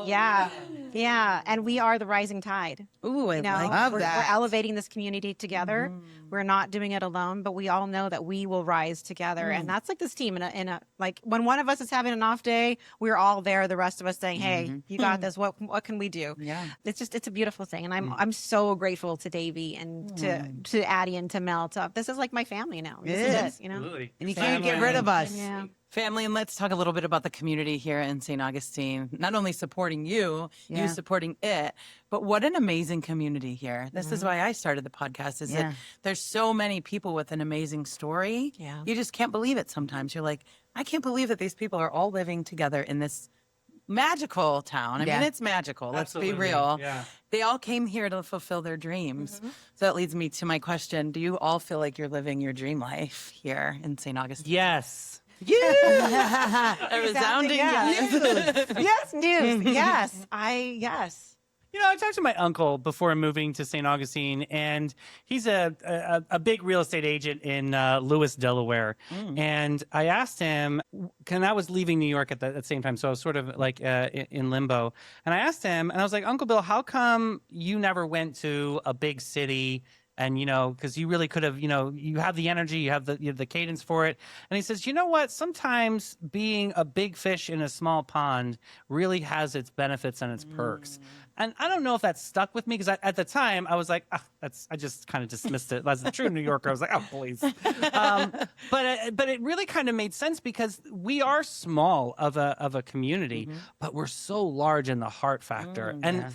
[SPEAKER 3] and we are the rising tide.
[SPEAKER 5] Ooh, I
[SPEAKER 3] We're
[SPEAKER 5] that.
[SPEAKER 3] elevating this community together. We're not doing it alone, but we all know that we will rise together. And that's this team in a when one of us is having an off day, we're all there, the rest of us saying, hey, you got this. What can we do?
[SPEAKER 6] Yeah.
[SPEAKER 3] It's a beautiful thing. And I'm so grateful to Davey and to Addie and to Mel. This is like my family now. This is it,
[SPEAKER 2] Absolutely.
[SPEAKER 5] And you can't get rid of us.
[SPEAKER 3] Yeah.
[SPEAKER 6] Family, and let's talk a little bit about the community here in St. Augustine. Not only supporting you supporting it, but what an amazing community here. This is why I started the podcast, is that there's so many people with an amazing story.
[SPEAKER 3] Yeah.
[SPEAKER 6] You just can't believe it sometimes. You're like, I can't believe that these people are all living together in this magical town. I mean, it's magical. Let's be real.
[SPEAKER 2] Yeah.
[SPEAKER 6] They all came here to fulfill their dreams. So that leads me to my question. Do you all feel like you're living your dream life here in St. Augustine?
[SPEAKER 2] Yes.
[SPEAKER 6] A resounding yes.
[SPEAKER 3] Yes, news. Yes. Yes.
[SPEAKER 2] I talked to my uncle before moving to St. Augustine, and he's a big real estate agent in Lewis, Delaware. And I asked him, and I was leaving New York at the same time, so I was sort of in limbo. And I asked him, and I was like, Uncle Bill, how come you never went to a big city? And, because you really could have, you have the energy, you have the cadence for it. And he says, you know what? Sometimes being a big fish in a small pond really has its benefits and its perks. And I don't know if that stuck with me, because at the time I was like, I just kind of dismissed it. As a true New Yorker, I was like, oh, please. But it really kind of made sense, because we are small of a community, but we're so large in the heart factor. And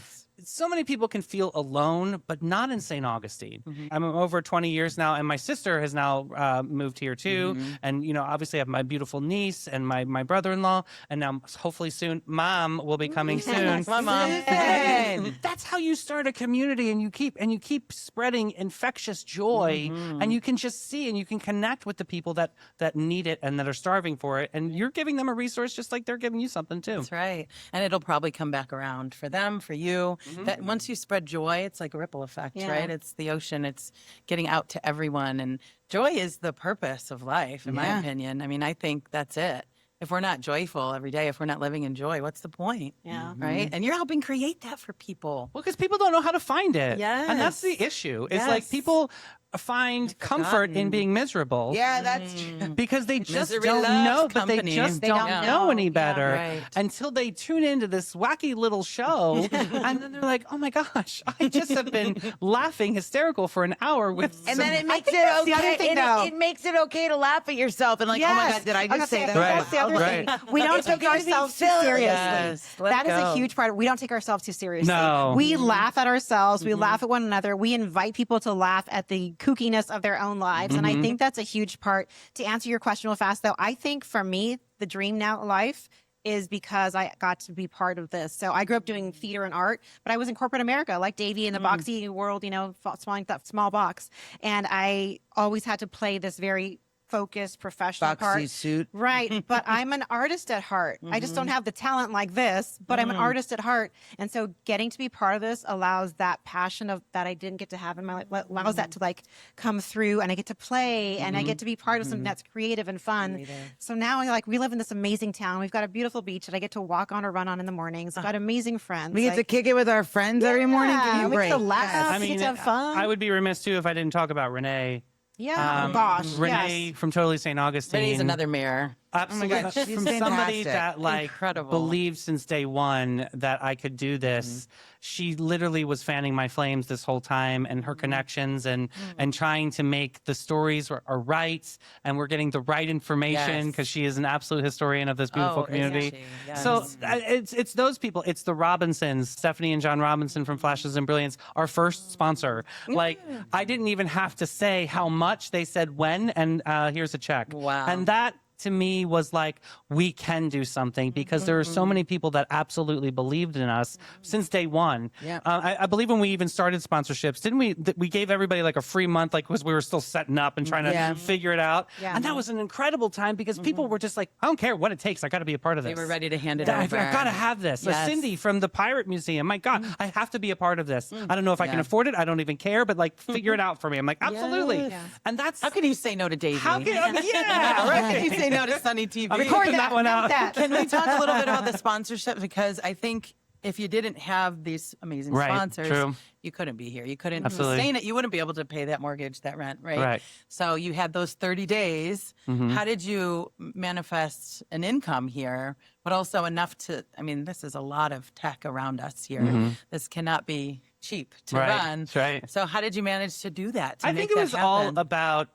[SPEAKER 2] so many people can feel alone, but not in St. Augustine. I'm over 20 years now, and my sister has now moved here too. And, obviously I have my beautiful niece and my brother-in-law, and now hopefully soon Mom will be coming soon.
[SPEAKER 6] My mom.
[SPEAKER 2] That's how you start a community, and you keep spreading infectious joy, and you can just see and you can connect with the people that need it and that are starving for it, and you're giving them a resource just like they're giving you something too.
[SPEAKER 6] That's right. And it'll probably come back around for them, for you. That once you spread joy, it's like a ripple effect, right? It's the ocean. It's getting out to everyone. And joy is the purpose of life, in my opinion. I mean, I think that's it. If we're not joyful every day, if we're not living in joy, what's the point?
[SPEAKER 3] Yeah.
[SPEAKER 6] Right? And you're helping create that for people.
[SPEAKER 2] Well, because people don't know how to find it.
[SPEAKER 6] Yes.
[SPEAKER 2] And that's the issue. It's
[SPEAKER 6] Yes.
[SPEAKER 2] like people find comfort in being miserable.
[SPEAKER 5] Yeah, that's true.
[SPEAKER 2] Because they just
[SPEAKER 6] Misery
[SPEAKER 2] don't
[SPEAKER 6] loves
[SPEAKER 2] know, but they
[SPEAKER 6] company.
[SPEAKER 2] just
[SPEAKER 3] They
[SPEAKER 2] don't
[SPEAKER 3] don't
[SPEAKER 2] know
[SPEAKER 3] know.
[SPEAKER 2] any
[SPEAKER 3] Yeah.
[SPEAKER 2] better
[SPEAKER 6] Right.
[SPEAKER 2] until they tune into this wacky little show. And then they're like, oh my gosh, I just have been laughing hysterical for an hour with
[SPEAKER 5] And
[SPEAKER 2] some-
[SPEAKER 5] then it makes it
[SPEAKER 3] that's the other
[SPEAKER 5] okay.
[SPEAKER 3] thing, though.
[SPEAKER 5] It makes it okay to laugh at yourself and like, oh my
[SPEAKER 3] Yes.
[SPEAKER 5] God, did I just say that?
[SPEAKER 2] Right.
[SPEAKER 3] That's the other
[SPEAKER 2] Right.
[SPEAKER 3] thing. We don't
[SPEAKER 5] It's
[SPEAKER 3] take
[SPEAKER 5] okay to be
[SPEAKER 3] ourselves too
[SPEAKER 5] silly.
[SPEAKER 3] seriously.
[SPEAKER 6] Yes. Let
[SPEAKER 3] That is a
[SPEAKER 6] go.
[SPEAKER 3] huge part. We don't take ourselves too seriously.
[SPEAKER 2] No.
[SPEAKER 3] We laugh at ourselves. We laugh at one another. We invite people to laugh at the kookiness of their own lives. And I think that's a huge part. To answer your question real fast, though, I think for me, the dream now life is because I got to be part of this. So I grew up doing theater and art, but I was in corporate America, like Davey in the boxy world, that small box. And I always had to play this very focused professional part.
[SPEAKER 5] Boxy suit.
[SPEAKER 3] Right. But I'm an artist at heart. I just don't have the talent like this, but I'm an artist at heart. And so getting to be part of this allows that passion of that I didn't get to have in my life, allows that to like come through, and I get to play and I get to be part of something that's creative and fun. So now we live in this amazing town. We've got a beautiful beach that I get to walk on or run on in the mornings. I've got amazing friends.
[SPEAKER 5] We get to kick it with our friends every morning. Give me a
[SPEAKER 3] we get
[SPEAKER 5] break.
[SPEAKER 3] to laugh.
[SPEAKER 2] I
[SPEAKER 3] we
[SPEAKER 2] mean,
[SPEAKER 3] get to have fun.
[SPEAKER 2] I would be remiss too if I didn't talk about Renee.
[SPEAKER 3] Yeah. Gosh.
[SPEAKER 2] Renee
[SPEAKER 3] Yes.
[SPEAKER 2] from Totally St. Augustine.
[SPEAKER 6] Renee's another mirror.
[SPEAKER 2] Absolutely.
[SPEAKER 5] God, she's
[SPEAKER 2] From somebody
[SPEAKER 5] fantastic.
[SPEAKER 2] that
[SPEAKER 6] Incredible.
[SPEAKER 2] believed since day one that I could do this. She literally was fanning my flames this whole time, and her connections and trying to make the stories are right, and we're getting the right information
[SPEAKER 6] Yes.
[SPEAKER 2] because she is an absolute historian of this beautiful
[SPEAKER 6] Oh, isn't
[SPEAKER 2] community.
[SPEAKER 6] she? Yes.
[SPEAKER 2] So it's those people. It's the Robinsons, Stephanie and John Robinson from Flashes and Brilliance, our first sponsor. Like I didn't even have to say how much. They said when, and here's a check.
[SPEAKER 6] Wow.
[SPEAKER 2] And that to me was like, we can do something because there are so many people that absolutely believed in us since day one.
[SPEAKER 5] Yeah.
[SPEAKER 2] I believe when we even started sponsorships, didn't we? We gave everybody like a free month, like because we were still setting up and trying to figure it out.
[SPEAKER 3] Yeah.
[SPEAKER 2] And that was an incredible time because people were just like, I don't care what it takes. I got to be a part of this.
[SPEAKER 6] They were ready to hand it
[SPEAKER 2] I've
[SPEAKER 6] over.
[SPEAKER 2] got to have this.
[SPEAKER 6] Yes.
[SPEAKER 2] Cindy from the Pirate Museum. My God, I have to be a part of this. I don't know if I can afford it. I don't even care, but like figure it out for me. I'm like, absolutely.
[SPEAKER 6] Yes.
[SPEAKER 2] And that's
[SPEAKER 6] How can you say no to Davey?
[SPEAKER 2] how can
[SPEAKER 6] How
[SPEAKER 2] right.
[SPEAKER 6] can you say no to Sunny TV?
[SPEAKER 2] I'm recording that one out.
[SPEAKER 6] Can we talk a little bit about the sponsorship? Because I think if you didn't have these amazing
[SPEAKER 2] Right,
[SPEAKER 6] sponsors,
[SPEAKER 2] true.
[SPEAKER 6] you couldn't be here. You couldn't
[SPEAKER 2] Absolutely.
[SPEAKER 6] sustain it. You wouldn't be able to pay that mortgage, that rent, right?
[SPEAKER 2] Right.
[SPEAKER 6] So you had those 30 days. How did you manifest an income here, but also enough to, I mean, this is a lot of tech around us here. This cannot be cheap to
[SPEAKER 2] Right,
[SPEAKER 6] run.
[SPEAKER 2] that's right.
[SPEAKER 6] So how did you manage to do that? To
[SPEAKER 2] I
[SPEAKER 6] make
[SPEAKER 2] think it
[SPEAKER 6] that
[SPEAKER 2] was all
[SPEAKER 6] happen?
[SPEAKER 2] about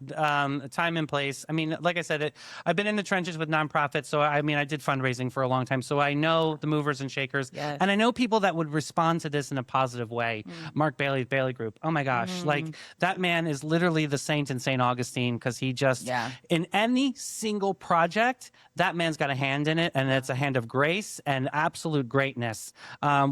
[SPEAKER 2] time and place. I mean, like I said, I've been in the trenches with nonprofits, so I mean, I did fundraising for a long time, so I know the movers and shakers,
[SPEAKER 6] Yes.
[SPEAKER 2] and I know people that would respond to this in a positive way. Mark Bailey's Bailey Group. Oh my gosh, like that man is literally the saint in St. Augustine because he just in any single project, that man's got a hand in it, and it's a hand of grace and absolute greatness.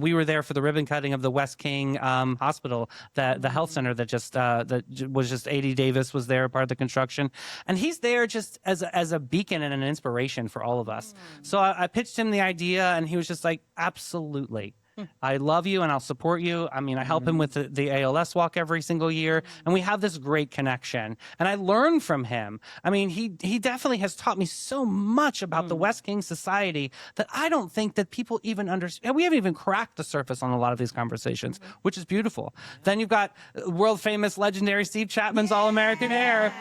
[SPEAKER 2] We were there for the ribbon cutting of the West King Hospital. The health center that was just A.D. Davis was there, part of the construction, and he's there just as a beacon and an inspiration for all of us. So I pitched him the idea, and he was just like, absolutely. I love you and I'll support you. I mean, I help him with the ALS walk every single year, and we have this great connection. And I learn from him. I mean, he definitely has taught me so much about the West King Society that I don't think that people even understand. We haven't even cracked the surface on a lot of these conversations, which is beautiful. Then you've got world famous, legendary Steve Chapman's All American Air.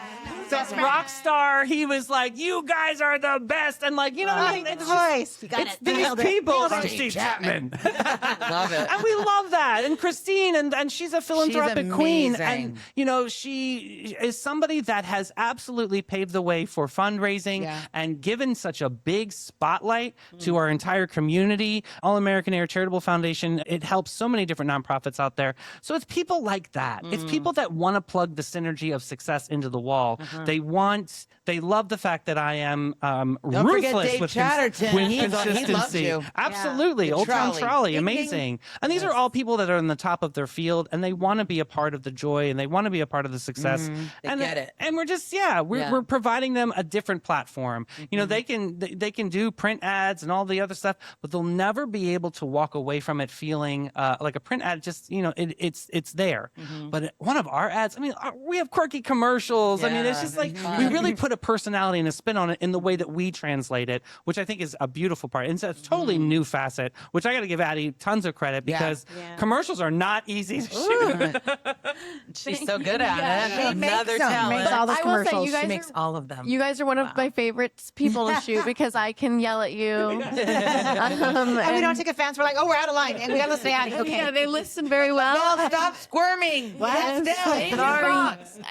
[SPEAKER 2] That rock star, he was like, "You guys are the best," and like, you know,
[SPEAKER 3] The voice. You got
[SPEAKER 2] it's
[SPEAKER 3] it.
[SPEAKER 2] these
[SPEAKER 3] Nailed it.
[SPEAKER 2] people.
[SPEAKER 3] Nailed it.
[SPEAKER 2] I'm Steve Chapman.
[SPEAKER 6] Love it.
[SPEAKER 2] And we love that. And Christine, and she's a philanthropic queen. And, you know, she is somebody that has absolutely paved the way for fundraising and given such a big spotlight to our entire community. All American Air Charitable Foundation, it helps so many different nonprofits out there. So it's people like that. It's people that want to plug the synergy of success into the wall. They love the fact that I am ruthless with
[SPEAKER 5] Chatterton. He
[SPEAKER 2] consistency.
[SPEAKER 5] loves you.
[SPEAKER 2] Absolutely. Old Town Trolley. Amazing. And these are all people that are in the top of their field, and they want to be a part of the joy, and they want to be a part of the success.
[SPEAKER 6] They get it.
[SPEAKER 2] And we're just, we're providing them a different platform. You know, they can do print ads and all the other stuff, but they'll never be able to walk away from it feeling like a print ad. Just, you know, it's there. But one of our ads, I mean, we have quirky commercials. I mean, it's just like we really put a personality and a spin on it in the way that we translate it, which I think is a beautiful part. And it's a totally new facet, which I got to give Addie tons of credit because commercials are not easy to shoot.
[SPEAKER 6] She's so good at it. Another
[SPEAKER 3] Makes
[SPEAKER 6] talent.
[SPEAKER 3] all those
[SPEAKER 4] I will say,
[SPEAKER 3] commercials.
[SPEAKER 4] you guys
[SPEAKER 6] She makes all of them.
[SPEAKER 4] You guys are one of my favorite people to shoot because I can yell at you.
[SPEAKER 3] And we don't take offense. We're like, oh, we're out of line, and we got to listen to Addie. Okay.
[SPEAKER 4] Yeah, they listen very well.
[SPEAKER 5] No, stop squirming. What?
[SPEAKER 4] Sorry.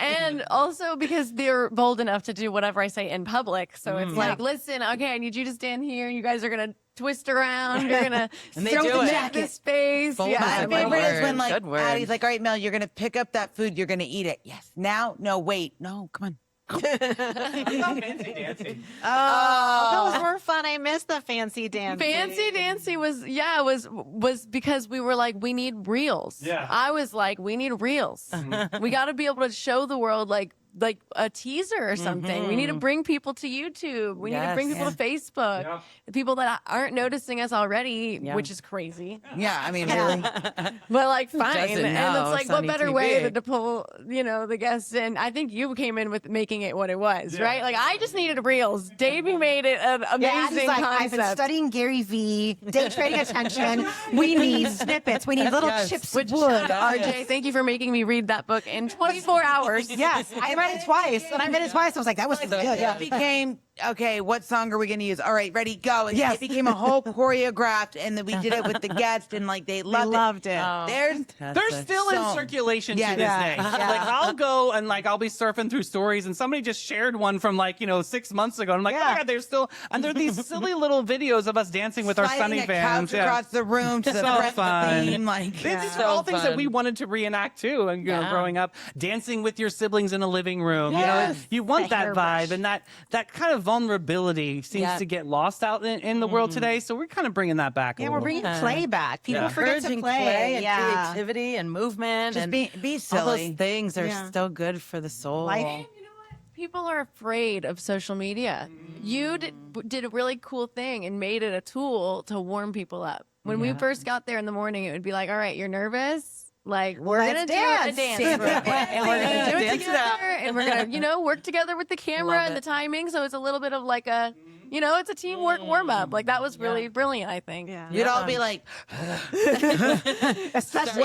[SPEAKER 4] And also because they're bold enough to do whatever I say in public. So it's like, listen, okay, I need you to stand here. You guys are going to twist around. You're going to
[SPEAKER 6] they do it.
[SPEAKER 4] this space.
[SPEAKER 6] Bold
[SPEAKER 4] Yeah.
[SPEAKER 6] as
[SPEAKER 5] My
[SPEAKER 6] Good
[SPEAKER 5] favorite is
[SPEAKER 6] word.
[SPEAKER 5] when like
[SPEAKER 6] Good word.
[SPEAKER 5] Addie's like, all right, Mel, you're gonna pick up that food, you're gonna eat it. Yes. Now? No, wait. No, come on.
[SPEAKER 3] Those were fun. I missed the fancy dance.
[SPEAKER 4] Fancy Dancy was because we were like, we need reels.
[SPEAKER 2] Yeah.
[SPEAKER 4] I was like, we need reels. We got to be able to show the world like a teaser or something. We need to bring people to YouTube. We need to bring people to Facebook.
[SPEAKER 2] Yeah.
[SPEAKER 4] The people that aren't noticing us already, which is crazy.
[SPEAKER 5] Yeah, I mean, really.
[SPEAKER 4] But like, fine.
[SPEAKER 6] doesn't
[SPEAKER 4] And
[SPEAKER 6] know
[SPEAKER 4] it's like, what
[SPEAKER 6] Sunny
[SPEAKER 4] better
[SPEAKER 6] TV?
[SPEAKER 4] way than to pull, the guests in? I think you came in with making it what it was, right? Like, I just needed reels. Davey made it an amazing
[SPEAKER 3] Addie's like,
[SPEAKER 4] concept.
[SPEAKER 3] I've been studying Gary Vee, day trading attention. We need snippets. We need little chips of wood.
[SPEAKER 4] RJ, thank you for making me read that book in 24 hours.
[SPEAKER 3] Yes, I read it twice. And I read it twice. I was like, that was good. Yeah.
[SPEAKER 5] It became, okay, what song are we going to use? All right, ready, go. And it became a whole choreographed, and then we did it with the guests, and like they loved it.
[SPEAKER 2] They're still in circulation to this day. Like I'll go and like I'll be surfing through stories, and somebody just shared one from like 6 months ago. And I'm like, oh my god, they're still, and they're these silly little videos of us dancing with our Sunny fans.
[SPEAKER 5] Couch across the room to the
[SPEAKER 2] So
[SPEAKER 5] Friends
[SPEAKER 2] fun.
[SPEAKER 5] theme, like
[SPEAKER 2] These are all things that we wanted to reenact too. And growing up, dancing with your siblings in a living room. You want that vibe, and that kind of vulnerability seems to get lost out in the world today. So we're kind of bringing that back.
[SPEAKER 3] Yeah, we're bringing play back. People forget to
[SPEAKER 6] Encouraging
[SPEAKER 3] play.
[SPEAKER 6] and creativity and movement.
[SPEAKER 5] just
[SPEAKER 6] and
[SPEAKER 5] be silly.
[SPEAKER 6] all those things are so good for the soul.
[SPEAKER 4] And you know what? People are afraid of social media. You did a really cool thing and made it a tool to warm people up. When we first got there in the morning, it would be like, all right, you're nervous? Like, we're going to do a dance. And we're going to do it together. And we're going to, work together with the camera and the timing. So it's a little bit of like a, it's a teamwork warm up. Like, that was really brilliant, I think.
[SPEAKER 3] Yeah.
[SPEAKER 5] You'd all be like,
[SPEAKER 3] especially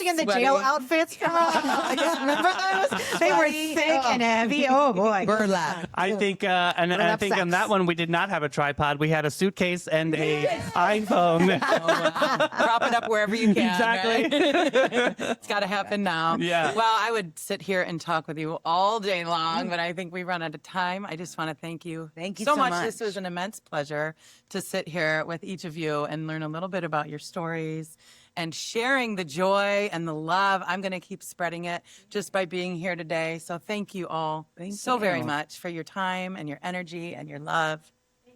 [SPEAKER 3] in the jail outfits. Remember those? They were thick and heavy. Oh boy.
[SPEAKER 5] burlap.
[SPEAKER 2] I think, I think on that one we did not have a tripod. We had a suitcase and a iPhone.
[SPEAKER 6] Prop it up wherever you can.
[SPEAKER 2] Exactly.
[SPEAKER 6] Right? It's got to happen now.
[SPEAKER 2] Yeah.
[SPEAKER 6] Well, I would sit here and talk with you all day long, but I think we run out of time. I just want to thank you.
[SPEAKER 5] Thank you
[SPEAKER 6] so
[SPEAKER 5] so
[SPEAKER 6] much.
[SPEAKER 5] much.
[SPEAKER 6] This was an immense pleasure to sit here with each of you and learn a little bit about your stories and sharing the joy and the love. I'm going to keep spreading it just by being here today. So thank you all very much for your time and your energy and your love.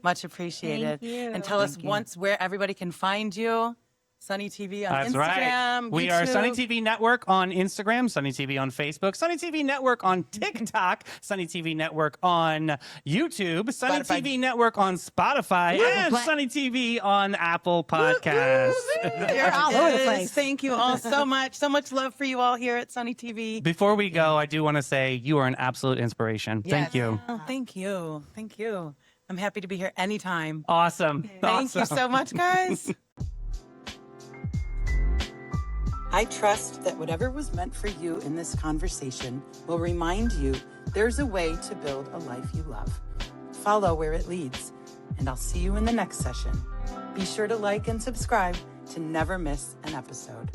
[SPEAKER 6] Much appreciated.
[SPEAKER 3] Thank you.
[SPEAKER 6] And tell us once where everybody can find you. Sunny TV on
[SPEAKER 2] That's
[SPEAKER 6] Instagram.
[SPEAKER 2] right. We are
[SPEAKER 6] YouTube.
[SPEAKER 2] Sunny TV Network on Instagram, Sunny TV on Facebook, Sunny TV Network on TikTok, Sunny TV Network on YouTube, Sunny TV Network on Spotify, and Sunny TV on Apple Podcasts.
[SPEAKER 3] You're all over the place.
[SPEAKER 6] Thank you all so much. So much love for you all here at Sunny TV.
[SPEAKER 2] Before we go, I do want to say you are an absolute inspiration. Thank you.
[SPEAKER 6] Oh, thank you. Thank you. I'm happy to be here anytime.
[SPEAKER 2] Awesome.
[SPEAKER 6] Thank you so much, guys.
[SPEAKER 1] I trust that whatever was meant for you in this conversation will remind you there's a way to build a life you love. Follow where it leads, and I'll see you in the next session. Be sure to like and subscribe to never miss an episode.